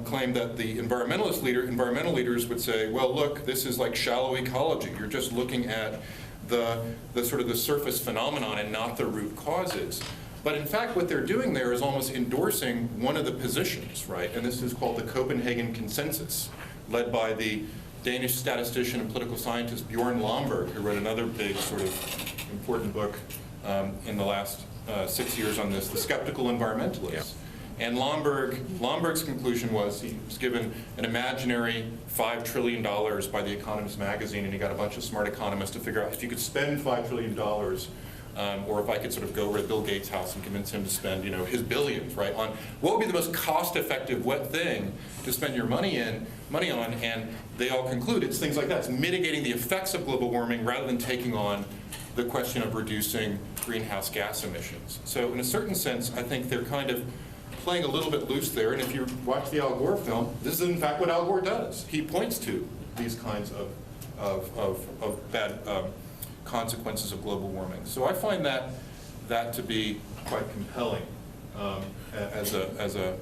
claim that the environmental leaders would say, well, look, this is like shallow ecology. You're just looking at the sort of the surface phenomenon and not the root causes. But in fact, what they're doing there is almost endorsing one of the positions, right? And this is called the Copenhagen Consensus, led by the Danish statistician and political scientist Bjorn Lomborg, who wrote another big sort of important book in the last 6 years on this, The Skeptical Environmentalist. Yeah. And Lomborg's conclusion was he was given an imaginary $5 trillion by The Economist magazine, and he got a bunch of smart economists to figure out if you could spend $5 trillion or if I could sort of go over to Bill Gates' house and convince him to spend, his billions, right, on what would be the most cost-effective thing to spend your money on, and they all conclude it's things like that. It's mitigating the effects of global warming rather than taking on the question of reducing greenhouse gas emissions. So in a certain sense, I think they're kind of playing a little bit loose there, and if you watch the Al Gore film, this is in fact what Al Gore does. He points to these kinds of bad consequences of global warming. So I find that to be quite compelling as an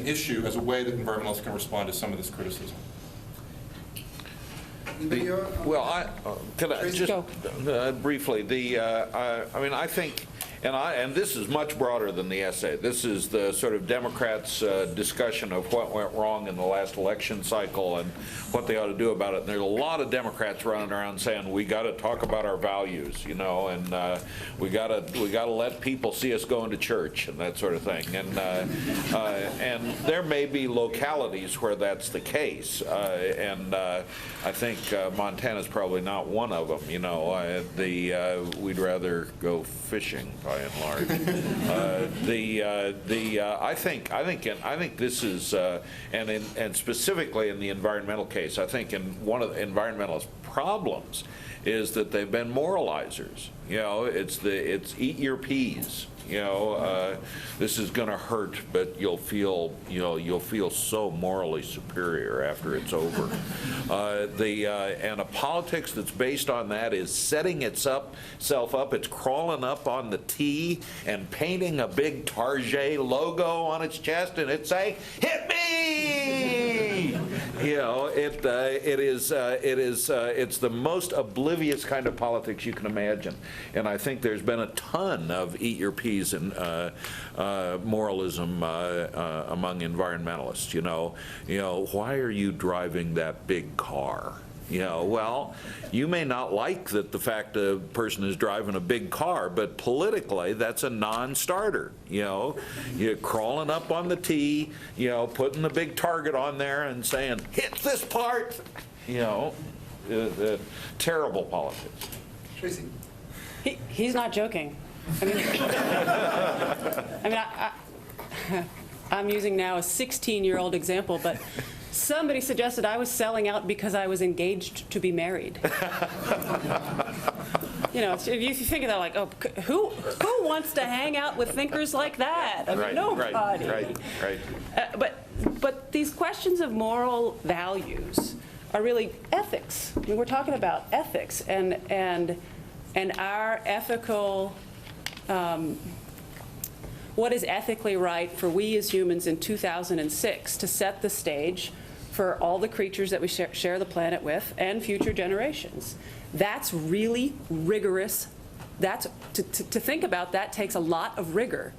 issue, as a way that environmentalists can respond to some of this criticism. Well, can I just Go. briefly, I mean, I think, and this is much broader than the essay. This is the sort of Democrats' discussion of what went wrong in the last election cycle and what they ought to do about it. And there's a lot of Democrats running around saying we got to talk about our values, and we got to let people see us going to church and that sort of thing. And there may be localities where that's the case, and I think Montana's probably not one of them. We'd rather go fishing by and large. I think this is, and specifically in the environmental case, I think in one of the environmentalist problems is that they've been moralizers. It's eat your peas. This is going to hurt, but you'll feel so morally superior after it's over. And a politics that's based on that is setting itself up. It's crawling up on the T and painting a big Target logo on its chest, and it's saying, "Hit me!" It's the most oblivious kind of politics you can imagine. And I think there's been a ton of eat your peas and moralism among environmentalists. Why are you driving that big car? Well, you may not like the fact a person is driving a big car, but politically that's a non-starter. You're crawling up on the T, putting the big target on there and saying, "Hit this part." Terrible politics. Tracy. He's not joking. I'm using now a 16-year-old example, but somebody suggested I was selling out because I was engaged to be married. If you think of that, like, oh, who wants to hang out with thinkers like that? Nobody. Right. But these questions of moral values are really ethics. We're talking about ethics and our ethical. What is ethically right for we as humans in 2006 to set the stage for all the creatures that we share the planet with and future generations. That's really rigorous. To think about that takes a lot of rigor.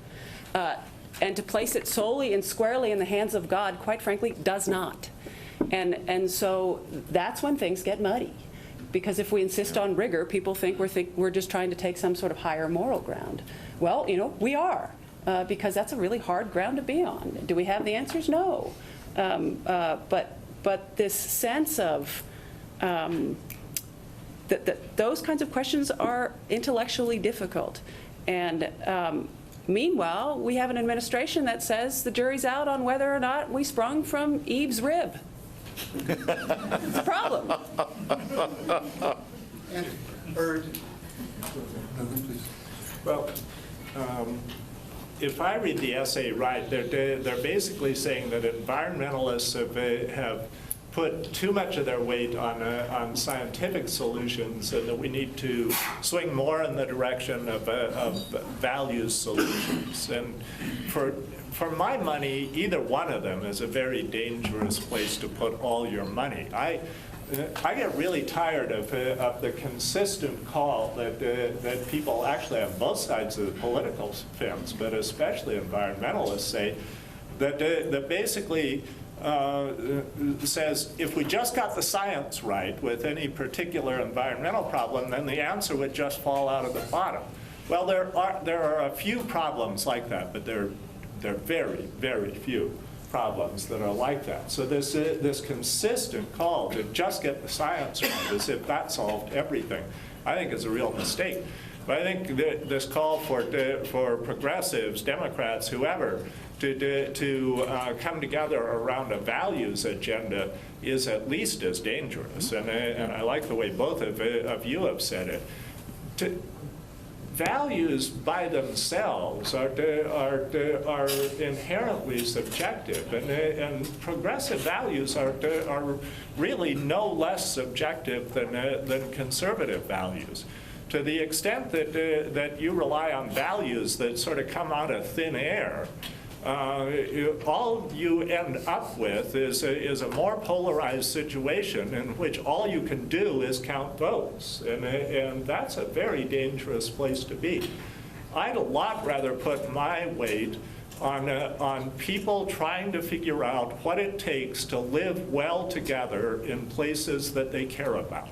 And to place it solely and squarely in the hands of God, quite frankly, does not. And so that's when things get muddy. Because if we insist on rigor, people think we're just trying to take some sort of higher moral ground. Well, we are, because that's a really hard ground to be on. Do we have the answers? No. But this sense of that those kinds of questions are intellectually difficult. And meanwhile, we have an administration that says the jury's out on whether or not we sprung from Eve's rib. It's a problem. Andrew, Bird. Please. Well, if I read the essay right, they're basically saying that environmentalists have put too much of their weight on scientific solutions, and that we need to swing more in the direction of values solutions. And for my money, either one of them is a very dangerous place to put all your money. I get really tired of the consistent call that people actually on both sides of the political fence, but especially environmentalists, say that basically says if we just got the science right with any particular environmental problem, then the answer would just fall out of the bottom. Well, there are a few problems like that, but they're very, very few problems that are like that. So this consistent call to just get the science right, as if that solved everything, I think is a real mistake. But I think this call for progressives, Democrats, whoever, to come together around a values agenda is at least as dangerous. And I like the way both of you have said it. Values by themselves are inherently subjective, and progressive values are really no less subjective than conservative values. To the extent that you rely on values that sort of come out of thin air, all you end up with is a more polarized situation in which all you can do is count votes, and that's a very dangerous place to be. I'd a lot rather put my weight on people trying to figure out what it takes to live well together in places that they care about.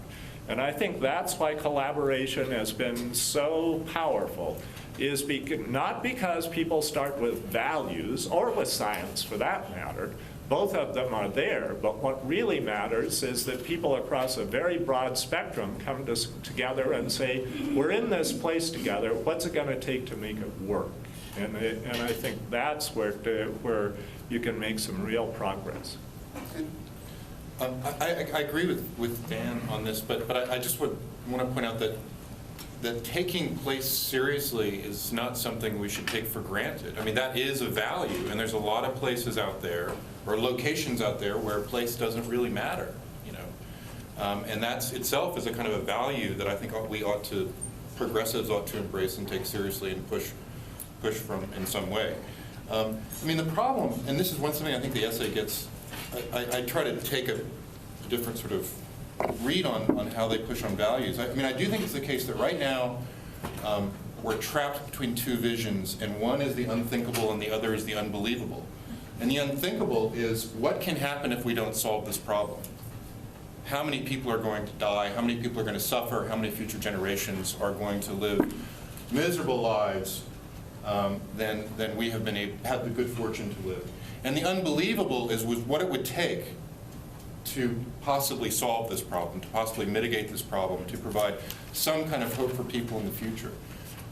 And I think that's why collaboration has been so powerful, is not because people start with values, or with science for that matter. Both of them are there, but what really matters is that people across a very broad spectrum come together and say, we're in this place together, what's it going to take to make it work? And I think that's where you can make some real progress. I agree with Dan on this, but I just want to point out that taking place seriously is not something we should take for granted. I mean, that is a value, and there's a lot of places out there, or locations out there, where place doesn't really matter, you know. And that's itself is a kind of a value that I think progressives ought to embrace and take seriously and push from in some way. I mean, the problem, and this is something I think the essay gets, I try to take a different sort of read on how they push on values. I mean, I do think it's the case that right now we're trapped between two visions, and one is the unthinkable and the other is the unbelievable. And the unthinkable is, what can happen if we don't solve this problem? How many people are going to die? How many people are going to suffer? How many future generations are going to live miserable lives than we have had the good fortune to live? And the unbelievable is what it would take to possibly solve this problem, to possibly mitigate this problem, to provide some kind of hope for people in the future.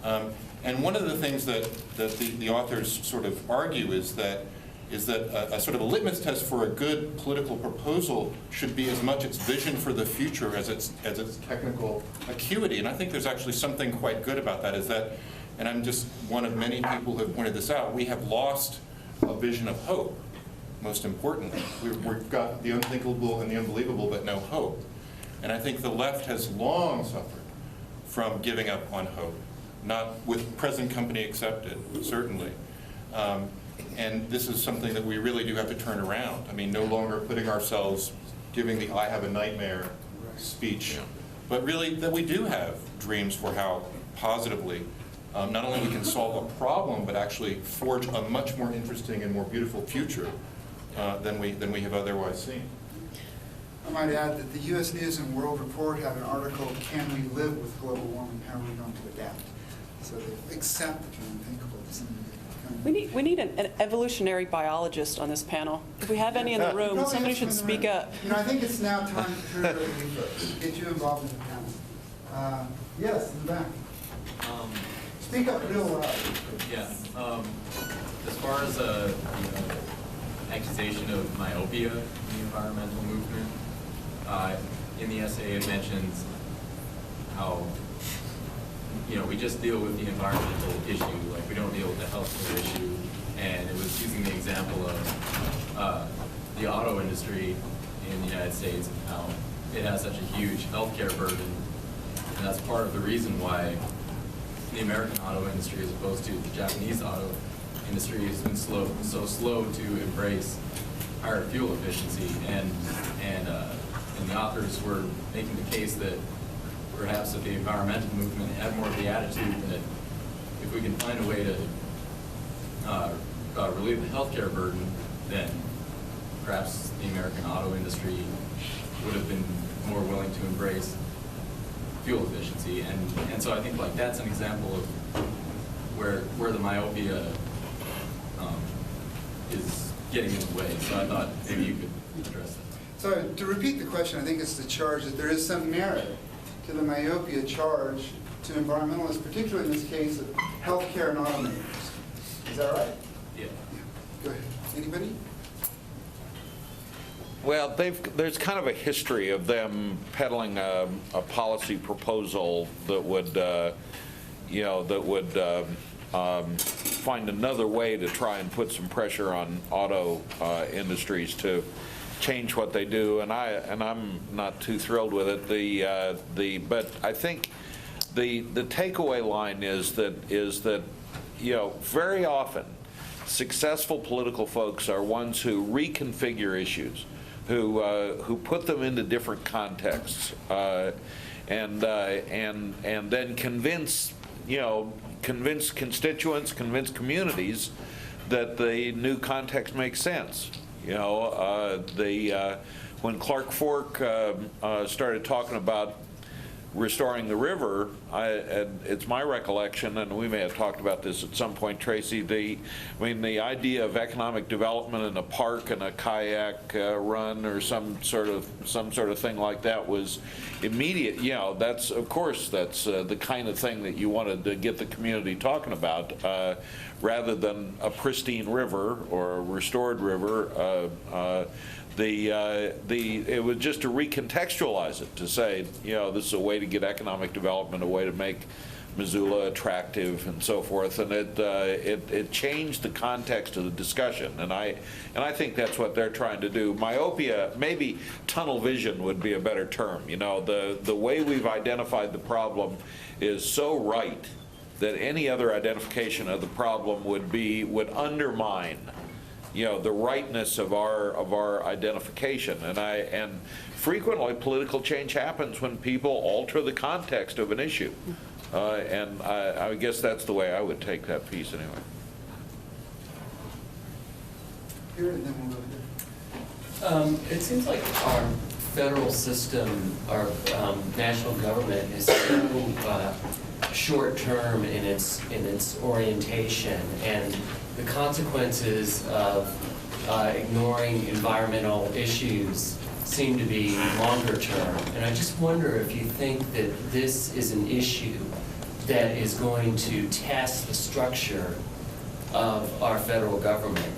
And one of the things that the authors sort of argue is that a sort of a litmus test for a good political proposal should be as much its vision for the future as its technical acuity. And I think there's actually something quite good about that, is that, and I'm just one of many people who have pointed this out, we have lost a vision of hope, most importantly. We've got the unthinkable and the unbelievable, but no hope. And I think the left has long suffered from giving up on hope, not with present company accepted, certainly. And this is something that we really do have to turn around. I mean, no longer putting ourselves, giving the I have a nightmare speech, but really that we do have dreams for how positively not only we can solve a problem, but actually forge a much more interesting and more beautiful future than we have otherwise seen. I might add that the U.S. News and World Report had an article, Can We Live with Global Warming? How Are We Going to Adapt? So they accept the unthinkable. We need an evolutionary biologist on this panel. If we have any in the room, somebody should speak up. You know, I think it's now time to get you involved in the panel. Yes, in the back. Speak up real loud. Yeah. As far as accusation of myopia in the environmental movement, in the essay it mentions how we just deal with the environmental issue, like we don't deal with the healthcare issue, and it was using the example of the auto industry in the United States and how it has such a huge healthcare burden, and that's part of the reason why the American auto industry, as opposed to the Japanese auto industry, has been so slow to embrace higher fuel efficiency, and the authors were making the case that perhaps if the environmental movement had more of the attitude that if we can find a way to relieve the healthcare burden, then perhaps the American auto industry would have been more willing to embrace fuel efficiency. And so I think like that's an example of where the myopia is getting in the way. So I thought maybe you could address that. So to repeat the question, I think it's the charge that there is some merit to the myopia charge to environmentalists, particularly in this case of healthcare and automakers. Is that right? Yeah. Go ahead. Anybody? Well, there's kind of a history of them peddling a policy proposal that would, find another way to try and put some pressure on auto industries to change what they do, and I'm not too thrilled with it. But I think the takeaway line is that very often successful political folks are ones who reconfigure issues, who put them into different contexts, and then convince constituents, convince communities that the new context makes sense. When Clark Fork started talking about restoring the river, it's my recollection, and we may have talked about this at some point, Tracy, the idea of economic development in a park and a kayak run or some sort of thing like that was immediate. That's the kind of thing that you wanted to get the community talking about, rather than a pristine river or a restored river. It was just to recontextualize it, to say, this is a way to get economic development, a way to make Missoula attractive and so forth, and it changed the context of the discussion, and I think that's what they're trying to do. Myopia, maybe tunnel vision would be a better term. The way we've identified the problem is so right that any other identification of the problem would undermine the rightness of our identification, and frequently political change happens when people alter the context of an issue, and I guess that's the way I would take that piece anyway. Here, and then we'll go here. It seems like our federal system, our national government is so short-term in its orientation, and the consequences of ignoring environmental issues seem to be longer term. And I just wonder if you think that this is an issue that is going to test the structure of our federal government.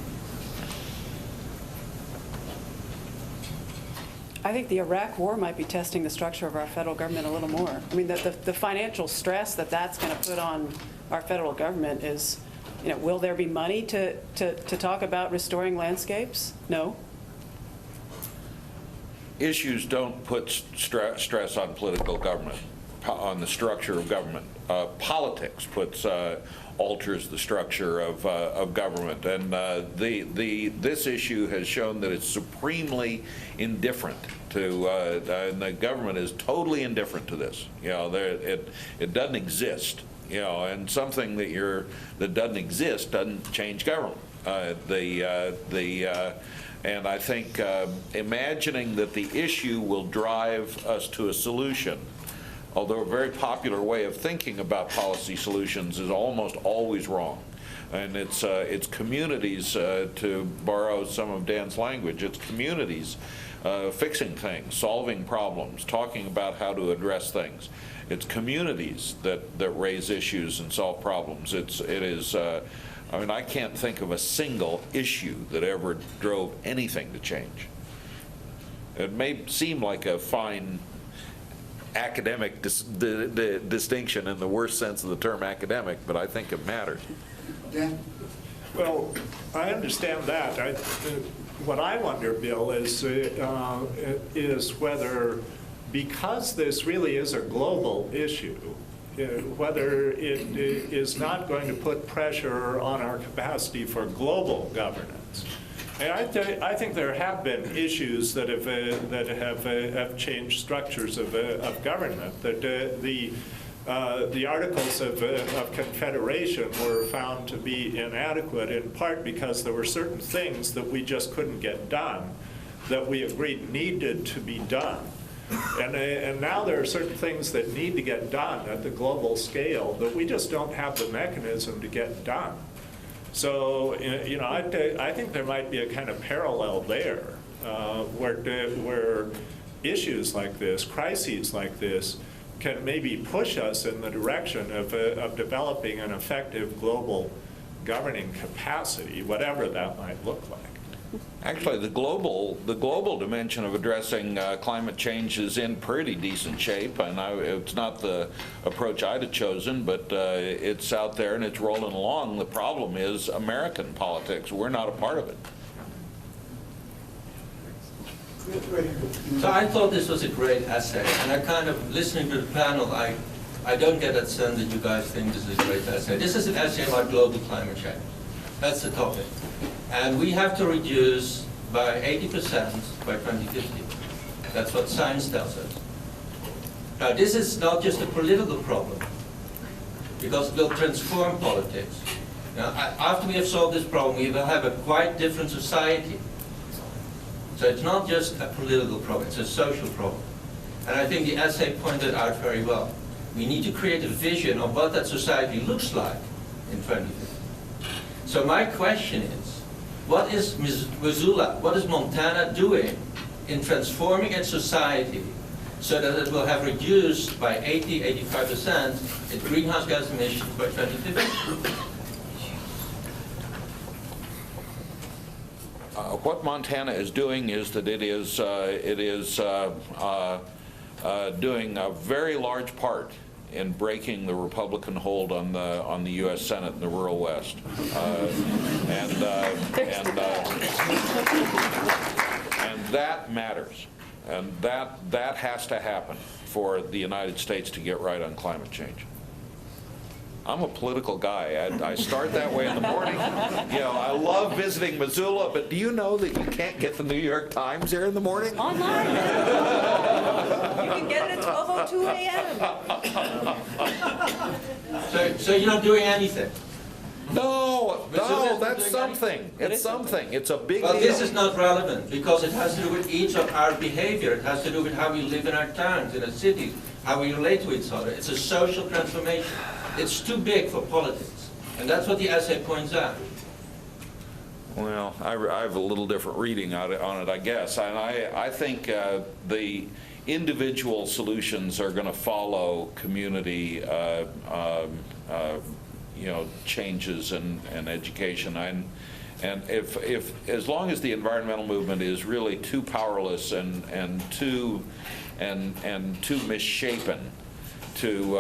I think the Iraq War might be testing the structure of our federal government a little more. I mean, the financial stress that's going to put on our federal government is, will there be money to talk about restoring landscapes? No. Issues don't put stress on political government, on the structure of government. Politics alters the structure of government, and this issue has shown that it's supremely indifferent to, and the government is totally indifferent to this. It doesn't exist. And something that doesn't exist doesn't change government. And I think imagining that the issue will drive us to a solution, although a very popular way of thinking about policy solutions, is almost always wrong. And it's communities, to borrow some of Dan's language, it's communities fixing things, solving problems, talking about how to address things. It's communities that raise issues and solve problems. I can't think of a single issue that ever drove anything to change. It may seem like a fine academic distinction in the worst sense of the term academic, but I think it matters. Dan? Well, I understand that. What I wonder, Bill, is whether, because this really is a global issue, whether it is not going to put pressure on our capacity for global governance. And I think there have been issues that have changed structures of government. That the Articles of Confederation were found to be inadequate, in part because there were certain things that we just couldn't get done that we agreed needed to be done. And now there are certain things that need to get done at the global scale that we just don't have the mechanism to get done. So, I think there might be a kind of parallel there, where issues like this, crises like this, can maybe push us in the direction of developing an effective global governing capacity, whatever that might look like. Actually, the global dimension of addressing climate change is in pretty decent shape, and it's not the approach I'd have chosen, but it's out there and it's rolling along. The problem is American politics. We're not a part of it. So I thought this was a great essay, and I kind of, listening to the panel, I don't get that sense that you guys think this is a great essay. This is an essay about global climate change. That's the topic. And we have to reduce by 80% by 2050. That's what science tells us. Now, this is not just a political problem, because it will transform politics. Now, after we have solved this problem, we will have a quite different society. So it's not just a political problem, it's a social problem. And I think the essay pointed out very well. We need to create a vision of what that society looks like in 2050. So my question is, what is Missoula, what is Montana doing in transforming its society so that it will have reduced by 80–85% its greenhouse gas emissions by 2050? What Montana is doing is that it is doing a very large part in breaking the Republican hold on the U.S. Senate in the rural West, and that matters, and that has to happen for the United States to get right on climate change. I'm a political guy. I start that way in the morning. You know, I love visiting Missoula, but do you know that you can't get the New York Times here in the morning? Online. You can get it at 12:02 a.m. So you're not doing anything? No, Missoula isn't that's doing something. It's something. It's a big deal. But this is not relevant, because it has to do with each of our behavior. It has to do with how we live in our towns, in our cities, how we relate to each other. It's a social transformation. It's too big for politics. And that's what the essay points out. Well, I have a little different reading on it, I guess. And I think the individual solutions are going to follow community changes and education. And if as long as the environmental movement is really too powerless and too misshapen to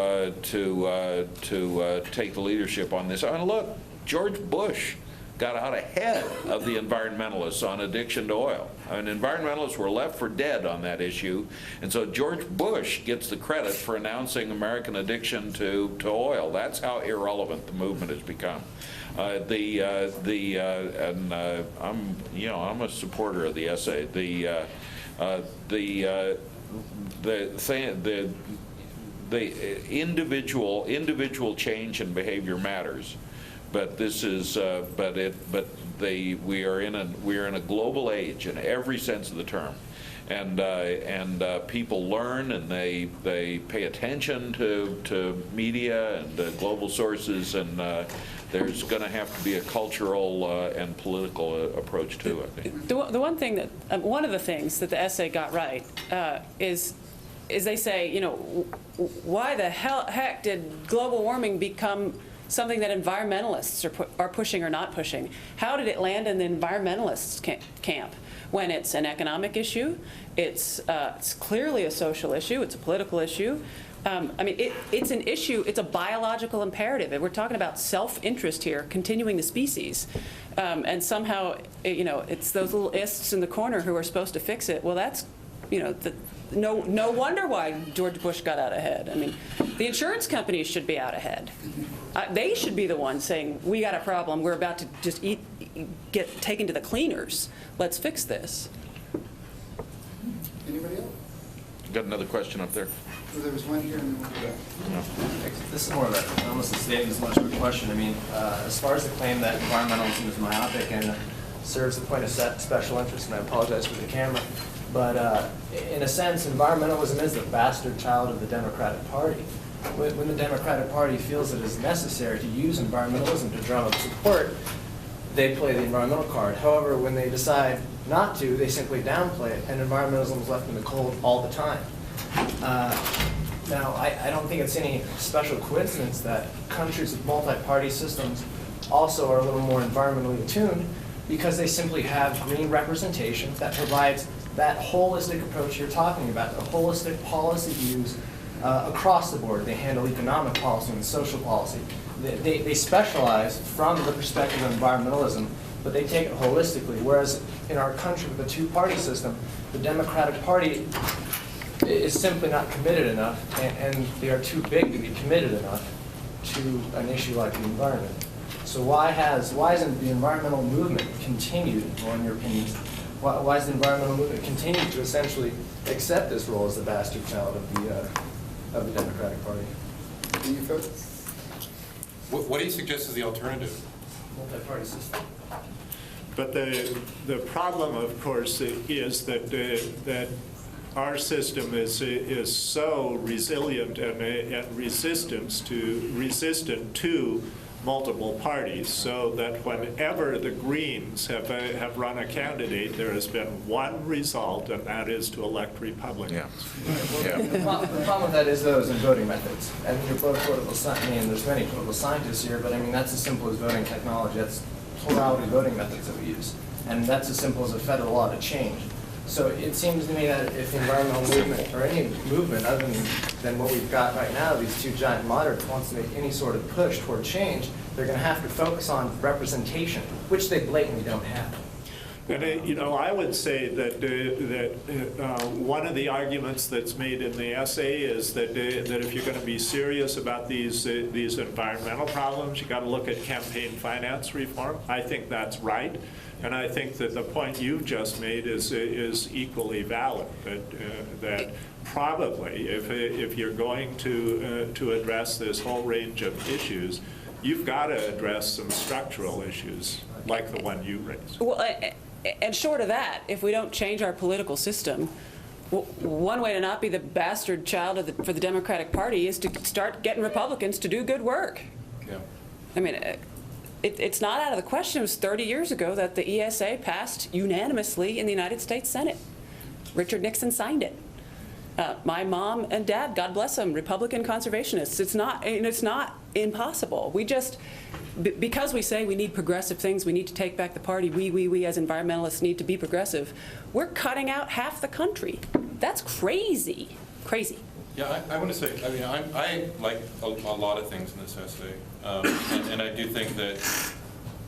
take the leadership on this. I mean, look, George Bush got out ahead of the environmentalists on addiction to oil. I mean, environmentalists were left for dead on that issue, and so George Bush gets the credit for announcing American addiction to oil. That's how irrelevant the movement has become. I'm a supporter of the essay. The individual change and behavior matters, but this is we are in a global age in every sense of the term, and people learn and they pay attention to media and global sources, and there's going to have to be a cultural and political approach to it. I think. The one thing that one of the things that the essay got right is they say, you know, why the heck did global warming become something that environmentalists are pushing or not pushing? How did it land in the environmentalists' camp when it's an economic issue? It's clearly a social issue. It's a political issue. I mean, it's an issue. It's a biological imperative. And we're talking about self-interest here, continuing the species. And somehow, you know, it's those little ists in the corner who are supposed to fix it. Well, that's, you know, no wonder why George Bush got out ahead. I mean, the insurance companies should be out ahead. They should be the ones saying, we got a problem. We're about to just get taken to the cleaners. Let's fix this. Anybody else? Got another question up there? So there was one here and then one there. This is more of almost a statement as much of a question. I mean, as far as the claim that environmentalism is myopic and serves the point of special interest, and I apologize for the camera, but in a sense, environmentalism is the bastard child of the Democratic Party. When the Democratic Party feels it is necessary to use environmentalism to drum up support, they play the environmental card. However, when they decide not to, they simply downplay it, and environmentalism is left in the cold all the time. Now, I don't think it's any special coincidence that countries with multi-party systems also are a little more environmentally attuned, because they simply have green representation that provides that holistic approach you're talking about, the holistic policy views across the board. They handle economic policy and social policy. They specialize from the perspective of environmentalism, but they take it holistically, whereas in our country with the two-party system, the Democratic Party is simply not committed enough, and they are too big to be committed enough to an issue like the environment. So why hasn't the environmental movement continued, or in your opinions, why has the environmental movement continued to essentially accept this role as the bastard child of the Democratic Party? Do you feel? What do you suggest is the alternative? Multi-party system. But the problem, of course, is that our system is so resilient and resistant to multiple parties, so that whenever the Greens have run a candidate, there has been one result, and that is to elect Republicans. Yeah. The problem with that is those in voting methods. I mean, you're both political scientists. I mean, there's many political scientists here, but I mean, that's as simple as voting technology. That's plurality voting methods that we use. And that's as simple as a federal law to change. So it seems to me that if the environmental movement, or any movement other than what we've got right now, these two giant moderates, wants to make any sort of push toward change, they're going to have to focus on representation, which they blatantly don't have. And I would say that one of the arguments that's made in the essay is that if you're going to be serious about these environmental problems, you got to look at campaign finance reform. I think that's right, and I think that the point you've just made is equally valid. That probably if you're going to address this whole range of issues, you've got to address some structural issues like the one you raised. Well, and short of that, if we don't change our political system, one way to not be the bastard child for the Democratic Party is to start getting Republicans to do good work. Yeah. I mean, it's not out of the question. It was 30 years ago that the ESA passed unanimously in the United States Senate. Richard Nixon signed it. My mom and dad, God bless them, Republican conservationists. It's not impossible. We just, because we say we need progressive things, we need to take back the party, we as environmentalists need to be progressive, we're cutting out half the country. That's crazy, crazy. Yeah, I want to say, I mean, I like a lot of things in this essay, and I do think that,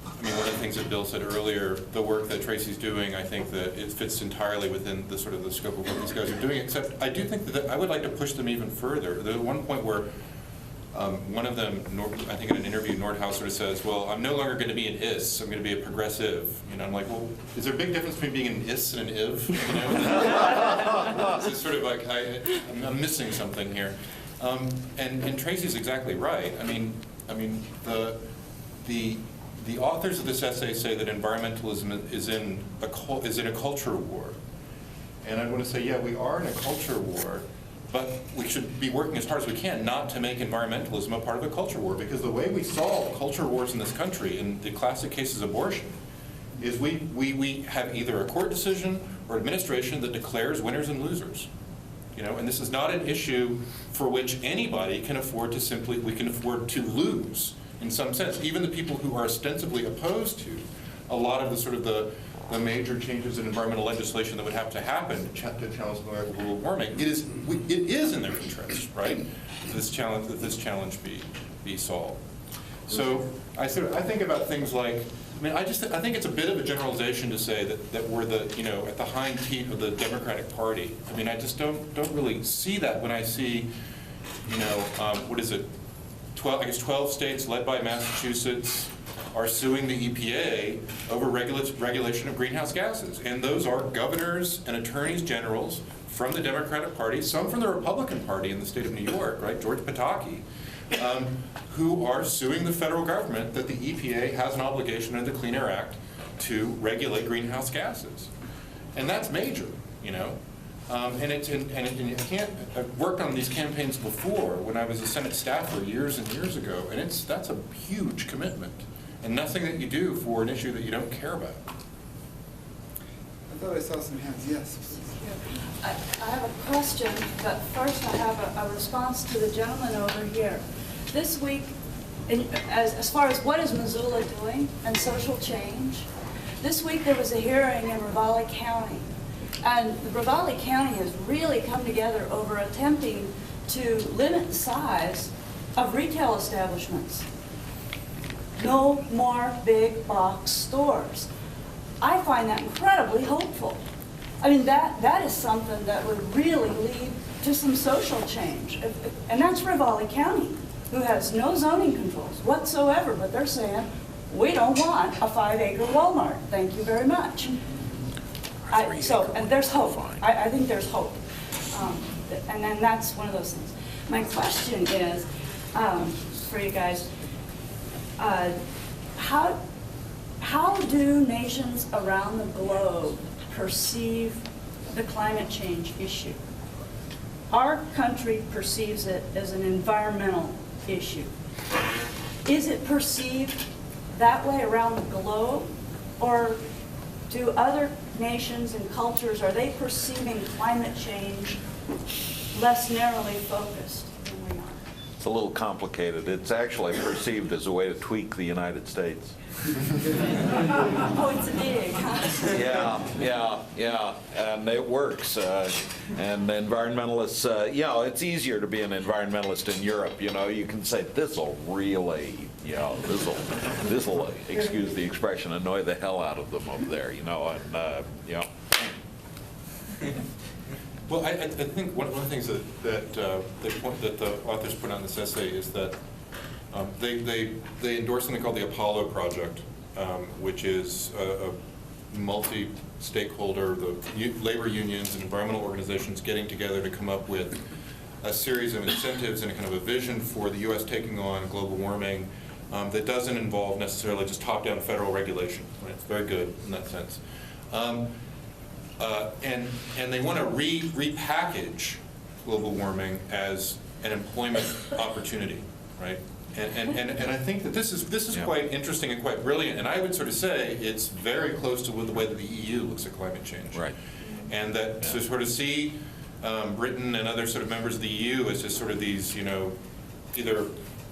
I mean, one of the things that Bill said earlier, the work that Tracy's doing, I think that it fits entirely within the sort of the scope of what these guys are doing, except I do think that I would like to push them even further. There's one point where one of them, I think in an interview, Nordhaus sort of says, well, I'm no longer going to be an is, I'm going to be a progressive. You know, I'm like, well, is there a big difference between being an is and an if? You know? It's sort of like, I'm missing something here. And Tracy's exactly right. I mean, the authors of this essay say that environmentalism is in a culture war. And I want to say, yeah, we are in a culture war, but we should be working as hard as we can not to make environmentalism a part of a culture war, because the way we solve culture wars in this country, in the classic case is abortion, is we have either a court decision or administration that declares winners and losers. You know, and this is not an issue for which anybody can afford to we can afford to lose. In some sense, even the people who are ostensibly opposed to a lot of the sort of the major changes in environmental legislation that would have to happen to challenge global warming, it is in their interest, right? That this challenge be solved. So I think about things like, I mean, I think it's a bit of a generalization to say that we're at the hind feet of the Democratic Party. I mean, I just don't really see that when I see, what is it? 12 states led by Massachusetts are suing the EPA over regulation of greenhouse gases. And those are governors and attorneys generals from the Democratic Party, some from the Republican Party in the state of New York, right, George Pataki, who are suing the federal government that the EPA has an obligation under the Clean Air Act to regulate greenhouse gases. And that's major, you know. I've worked on these campaigns before when I was a Senate staffer years and years ago, and that's a huge commitment, and nothing that you do for an issue that you don't care about. thought I saw some hands. Yes, please. I have a question, but first I have a response to the gentleman over here. This week, as far as what is Missoula doing and social change, this week there was a hearing in Ravalli County. And Ravalli County has really come together over attempting to limit the size of retail establishments. No more big box stores. I find that incredibly hopeful. I mean, that is something that would really lead to some social change. And that's Ravalli County, who has no zoning controls whatsoever, but they're saying, we don't want a 5-acre Walmart. Thank you very much. And there's hope. I think there's hope. And then that's one of those things. My question is, for you guys, how do nations around the globe perceive the climate change issue? Our country perceives it as an environmental issue. Is it perceived that way around the globe? Or do other nations and cultures, are they perceiving climate change less narrowly focused than we are? It's a little complicated. It's actually perceived as a way to tweak the United States. Oh, it's a dig, huh? Yeah, and it works. And the environmentalists, it's easier to be an environmentalist in Europe. You can say, this'll really, this'll, excuse the expression, annoy the hell out of them over there, Well, I think one of the things that the authors put on this essay is that they endorse something called the Apollo Project, which is a multi-stakeholder, the labor unions and environmental organizations getting together to come up with a series of incentives and a kind of a vision for the U.S. taking on global warming that doesn't involve necessarily just top-down federal regulation. Right? It's very good in that sense. And they want to repackage global warming as an employment opportunity, right? And I think that this is quite interesting and quite brilliant. And I would sort of say it's very close to the way that the EU looks at climate change. Right. And that to sort of see Britain and other sort of members of the EU as just sort of these, either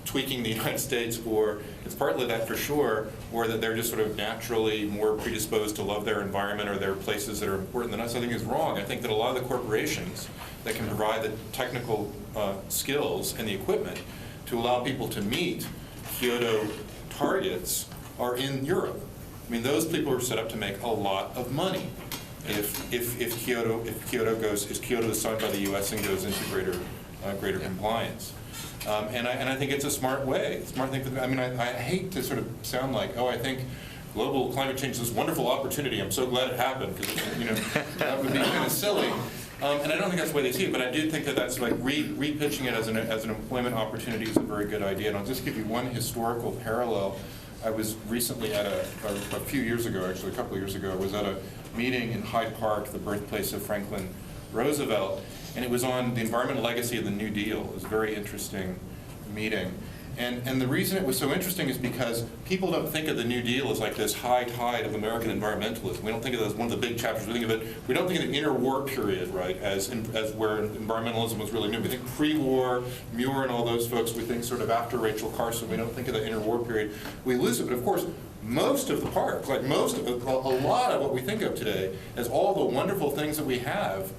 tweaking the United States, or it's partly that for sure, or that they're just sort of naturally more predisposed to love their environment or their places that are important than us, I think is wrong. I think that a lot of the corporations that can provide the technical skills and the equipment to allow people to meet Kyoto targets are in Europe. I mean, those people are set up to make a lot of money if Kyoto is signed by the U.S. and goes into greater compliance. And I think it's a smart thing. I hate to sort of sound like, I think global climate change is this wonderful opportunity. I'm so glad it happened, because that would be kind of silly. And I don't think that's the way they see it, but I do think that that's like repitching it as an employment opportunity is a very good idea. And I'll just give you one historical parallel. I was recently at a few years ago, actually a couple of years ago, I was at a meeting in Hyde Park, the birthplace of Franklin Roosevelt, and it was on the environmental legacy of the New Deal. It was a very interesting meeting. And the reason it was so interesting is because people don't think of the New Deal as like this high tide of American environmentalism. We don't think of it as one of the big chapters. We think of it. We don't think of the interwar period, right, as where environmentalism was really new. We think pre-war, Muir and all those folks. We think sort of after Rachel Carson. We don't think of the interwar period. We lose it. But of course, most of the parts, like a lot of what we think of today, as all the wonderful things that we have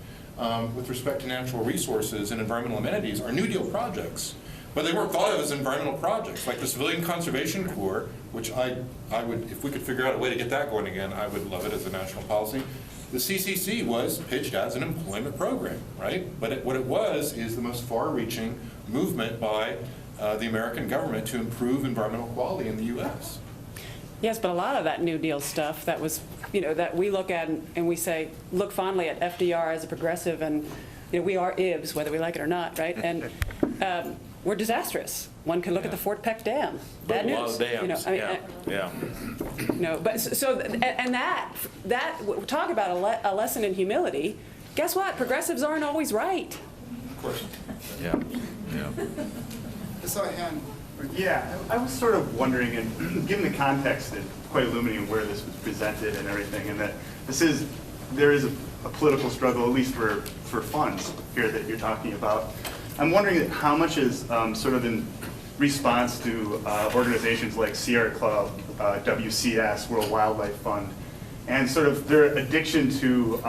with respect to natural resources and environmental amenities, are New Deal projects. But they weren't thought of as environmental projects, like the Civilian Conservation Corps, which I would, if we could figure out a way to get that going again, I would love it as a national policy. The CCC was pitched as an employment program, right? But what it was is the most far-reaching movement by the American government to improve environmental quality in the U.S. Yes, but a lot of that New Deal stuff that was, that we look at and we say, look fondly at FDR as a progressive, and we are IBS, whether we like it or not, right? And we're disastrous. One can look at the Fort Peck Dam. Bad news. A lot of dams. But so and that talk about a lesson in humility. Guess what? Progressives aren't always right. Of course. Yeah. I saw a hand. Yeah, I was sort of wondering, and given the context, it's quite illuminating where this was presented and everything, and that this is there is a political struggle, at least for funds here that you're talking about. I'm wondering how much is sort of in response to organizations like Sierra Club, WCS, World Wildlife Fund, and sort of their addiction to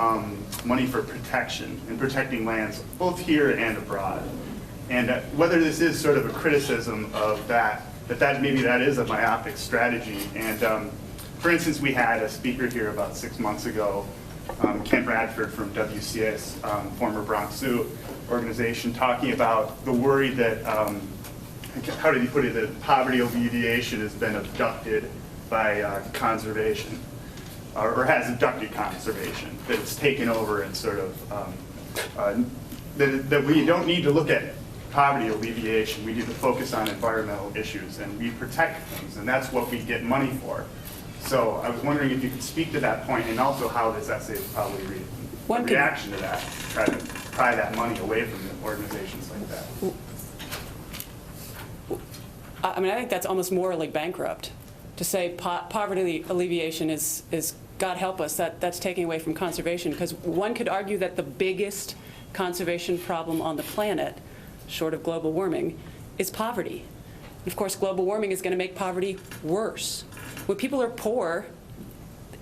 money for protection and protecting lands, both here and abroad. And whether this is sort of a criticism of that maybe that is a myopic strategy. And for instance, we had a speaker here about 6 months ago, Ken Bradford from WCS, former Bronx Zoo organization, talking about the worry that, how did he put it, that poverty alleviation has been abducted by conservation, or has abducted conservation, that it's taken over and sort of, that we don't need to look at poverty alleviation, we need to focus on environmental issues, and we protect things, and that's what we get money for. So I was wondering if you could speak to that point, and also how this essay is probably a reaction to that, try to pry that money away from organizations like that. I mean, I think that's almost morally bankrupt to say poverty alleviation is God help us, that's taking away from conservation, because one could argue that the biggest conservation problem on the planet, short of global warming, is poverty. Of course, global warming is going to make poverty worse. When people are poor,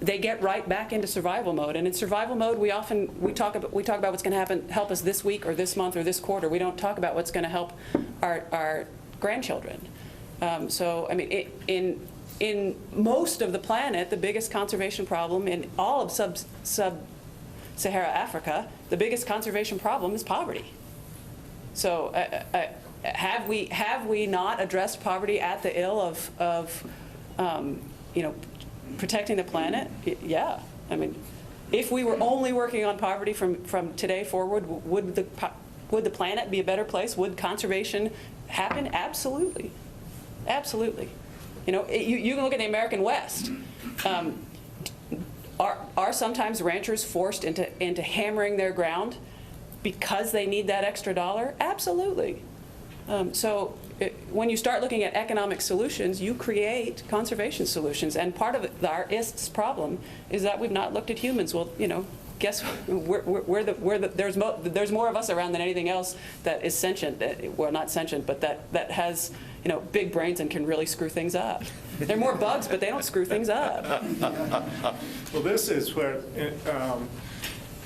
they get right back into survival mode. And in survival mode, we talk about what's going to help us this week or this month or this quarter. We don't talk about what's going to help our grandchildren. So, I mean, in most of the planet, the biggest conservation problem in all of sub-Sahara Africa, the biggest conservation problem is poverty. So, have we not addressed poverty at the ill of protecting the planet? Yeah. I mean, if we were only working on poverty from today forward, would the planet be a better place? Would conservation happen? Absolutely. Absolutely. You know, you can look at the American West. Are sometimes ranchers forced into hammering their ground because they need that extra dollar? Absolutely. When you start looking at economic solutions, you create conservation solutions. And part of our IST's problem is that we've not looked at humans. Well, you know, guess there's more of us around than anything else that is sentient. Well, not sentient, but that has, you know, big brains and can really screw things up. They're more bugs, but they don't screw things up. Well, this is where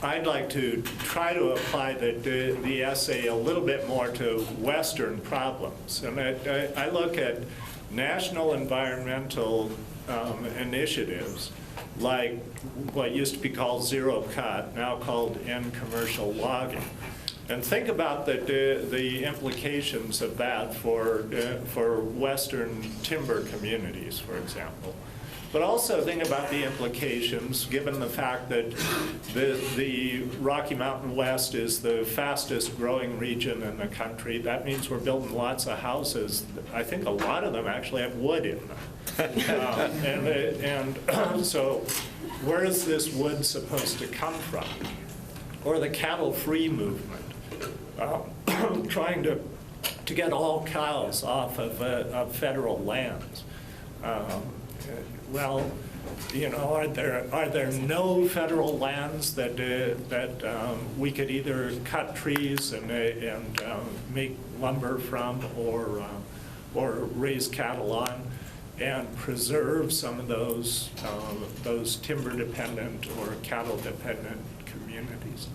I'd like to try to apply the essay a little bit more to Western problems. And I look at national environmental initiatives like what used to be called zero cut, now called end commercial logging. And think about the implications of that for Western timber communities, for example. But also think about the implications, given the fact that the Rocky Mountain West is the fastest growing region in the country. That means we're building lots of houses. I think a lot of them actually have wood in them. So where is this wood supposed to come from? Or the cattle-free movement, trying to get all cows off of federal lands. Well, you know, are there no federal lands that we could either cut trees and make lumber from, or raise cattle on, and preserve some of those timber-dependent or cattle-dependent communities?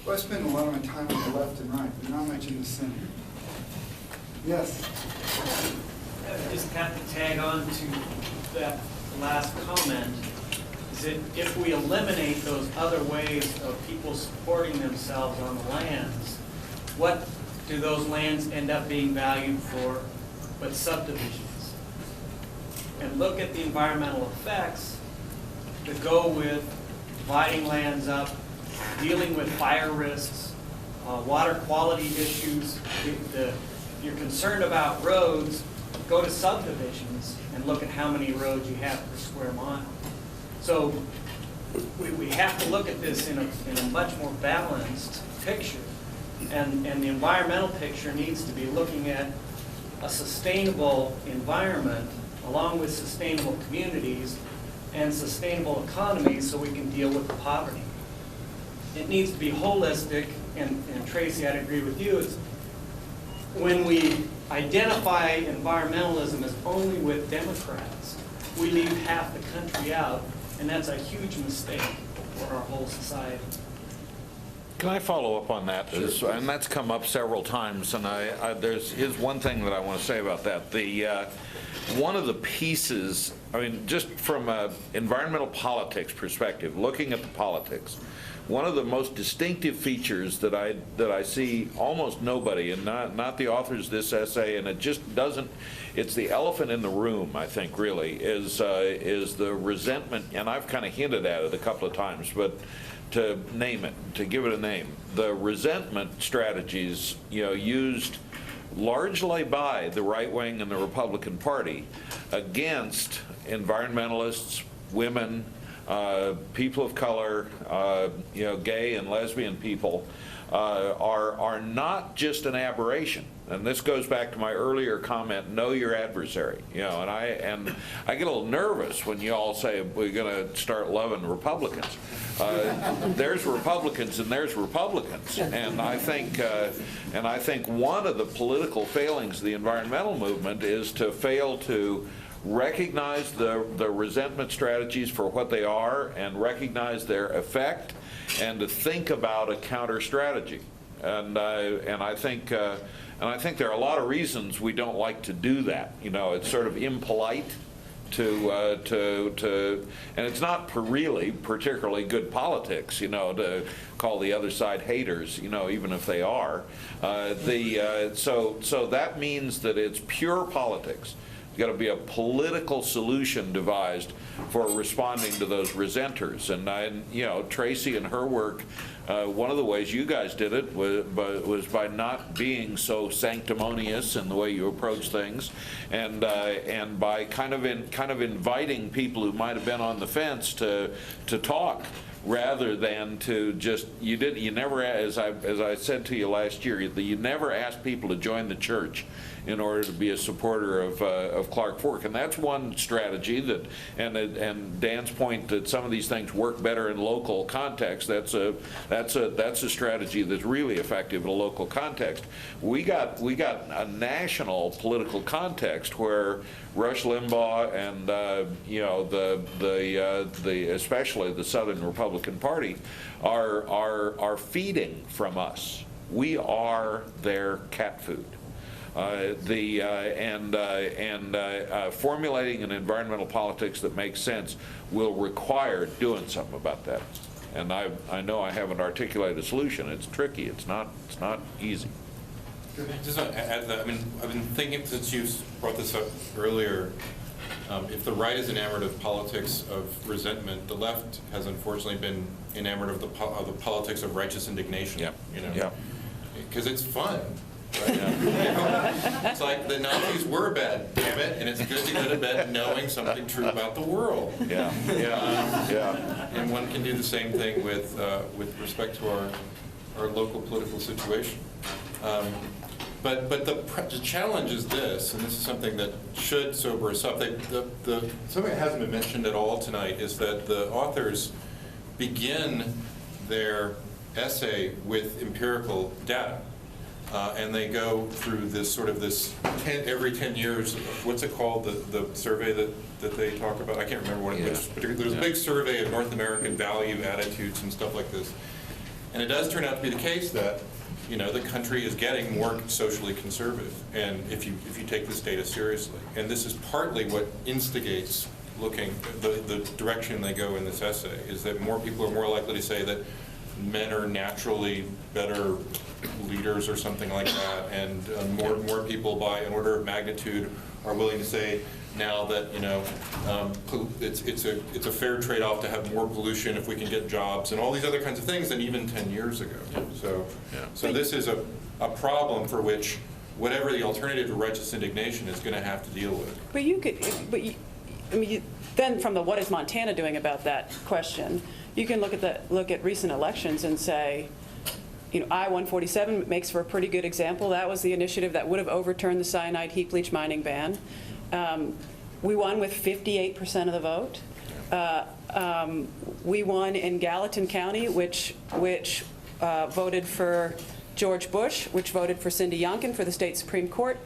Well, I spend a lot of my time on the left and right, but not much in the center. Yes? Just kind of tag on to that last comment, is that if we eliminate those other ways of people supporting themselves on the lands, what do those lands end up being valued for but subdivisions? And look at the environmental effects that go with dividing lands up, dealing with fire risks, water quality issues. If you're concerned about roads, go to subdivisions and look at how many roads you have per square mile. So we have to look at this in a much more balanced picture. And the environmental picture needs to be looking at a sustainable environment along with sustainable communities and sustainable economy so we can deal with the poverty. It needs to be holistic, and Tracy, I'd agree with you, it's when we identify environmentalism as only with Democrats, we leave half the country out, and that's a huge mistake for our whole society. Can I follow up on that? And that's come up several times, and here's one thing that I want to say about that. One of the pieces, I mean, just from an environmental politics perspective, looking at the politics, one of the most distinctive features that I see almost nobody, and not the authors of this essay, and it just doesn't, it's the elephant in the room, I think, really, is the resentment, and I've kind of hinted at it a couple of times, but to name it, to give it a name, the resentment strategies, used largely by the right wing and the Republican Party against environmentalists, women, people of color, gay and lesbian people, are not just an aberration. And this goes back to my earlier comment, know your adversary. And I get a little nervous when you all say we're going to start loving Republicans. There's Republicans and there's Republicans. And I think one of the political failings of the environmental movement is to fail to recognize the resentment strategies for what they are and recognize their effect, and to think about a counter strategy. And I think there are a lot of reasons we don't like to do that. It's sort of impolite to and it's not really particularly good politics, to call the other side haters, even if they are. So that means that it's pure politics. There's got to be a political solution devised for responding to those resenters. And Tracy and her work, one of the ways you guys did it was by not being so sanctimonious in the way you approach things, and by kind of inviting people who might have been on the fence to talk, rather than to just, you never, as I said to you last year, you never asked people to join the church in order to be a supporter of Clark Fork. And that's one strategy that, and Dan's point that some of these things work better in local context, that's a strategy that's really effective in a local context. We got a national political context where Rush Limbaugh and especially the Southern Republican Party are feeding from us. We are their cat food. Formulating an environmental politics that makes sense will require doing something about that. And I know I haven't articulated a solution. It's tricky. It's not easy. Just to add that, I've been thinking, since you brought this up earlier, if the right is enamored of politics of resentment, the left has unfortunately been enamored of the politics of righteous indignation. Yeah. Because it's fun. Right? It's like the Nazis were bad, damn it, and it's good to go to bed knowing something true about the world. Yeah. And one can do the same thing with respect to our local political situation. But the challenge is this, and this is something that should sober us up. Something that hasn't been mentioned at all tonight is that the authors begin their essay with empirical data. And they go through this every 10 years, what's it called, the survey that they talk about? I can't remember what it was. There's a big survey of North American value attitudes and stuff like this. And it does turn out to be the case that the country is getting more socially conservative, and if you take this data seriously. And this is partly what instigates the direction they go in this essay, is that more people are more likely to say that men are naturally better leaders or something like that, and more people by an order of magnitude are willing to say now that it's a fair trade-off to have more pollution if we can get jobs and all these other kinds of things than even 10 years ago. So this is a problem for which whatever the alternative to righteous indignation is going to have to deal with. Then from the what is Montana doing about that question, you can look at recent elections and say, I-147 makes for a pretty good example. That was the initiative that would have overturned the cyanide heap leach mining ban. We won with 58% of the vote. We won in Gallatin County, which voted for George Bush, which voted for Cindy Youngkin for the state Supreme Court,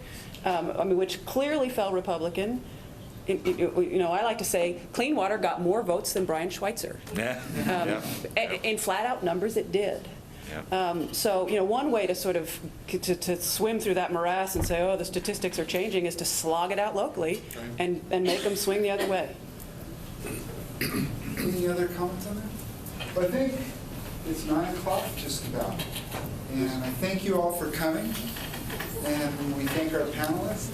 which clearly fell Republican. I like to say clean water got more votes than Brian Schweitzer. In flat out numbers, it did. So, one way to sort of to swim through that morass and say, oh, the statistics are changing, is to slog it out locally and make them swing the other way. Any other comments on that? Well, I think it's 9 o'clock just about. And I thank you all for coming. And we thank our panelists.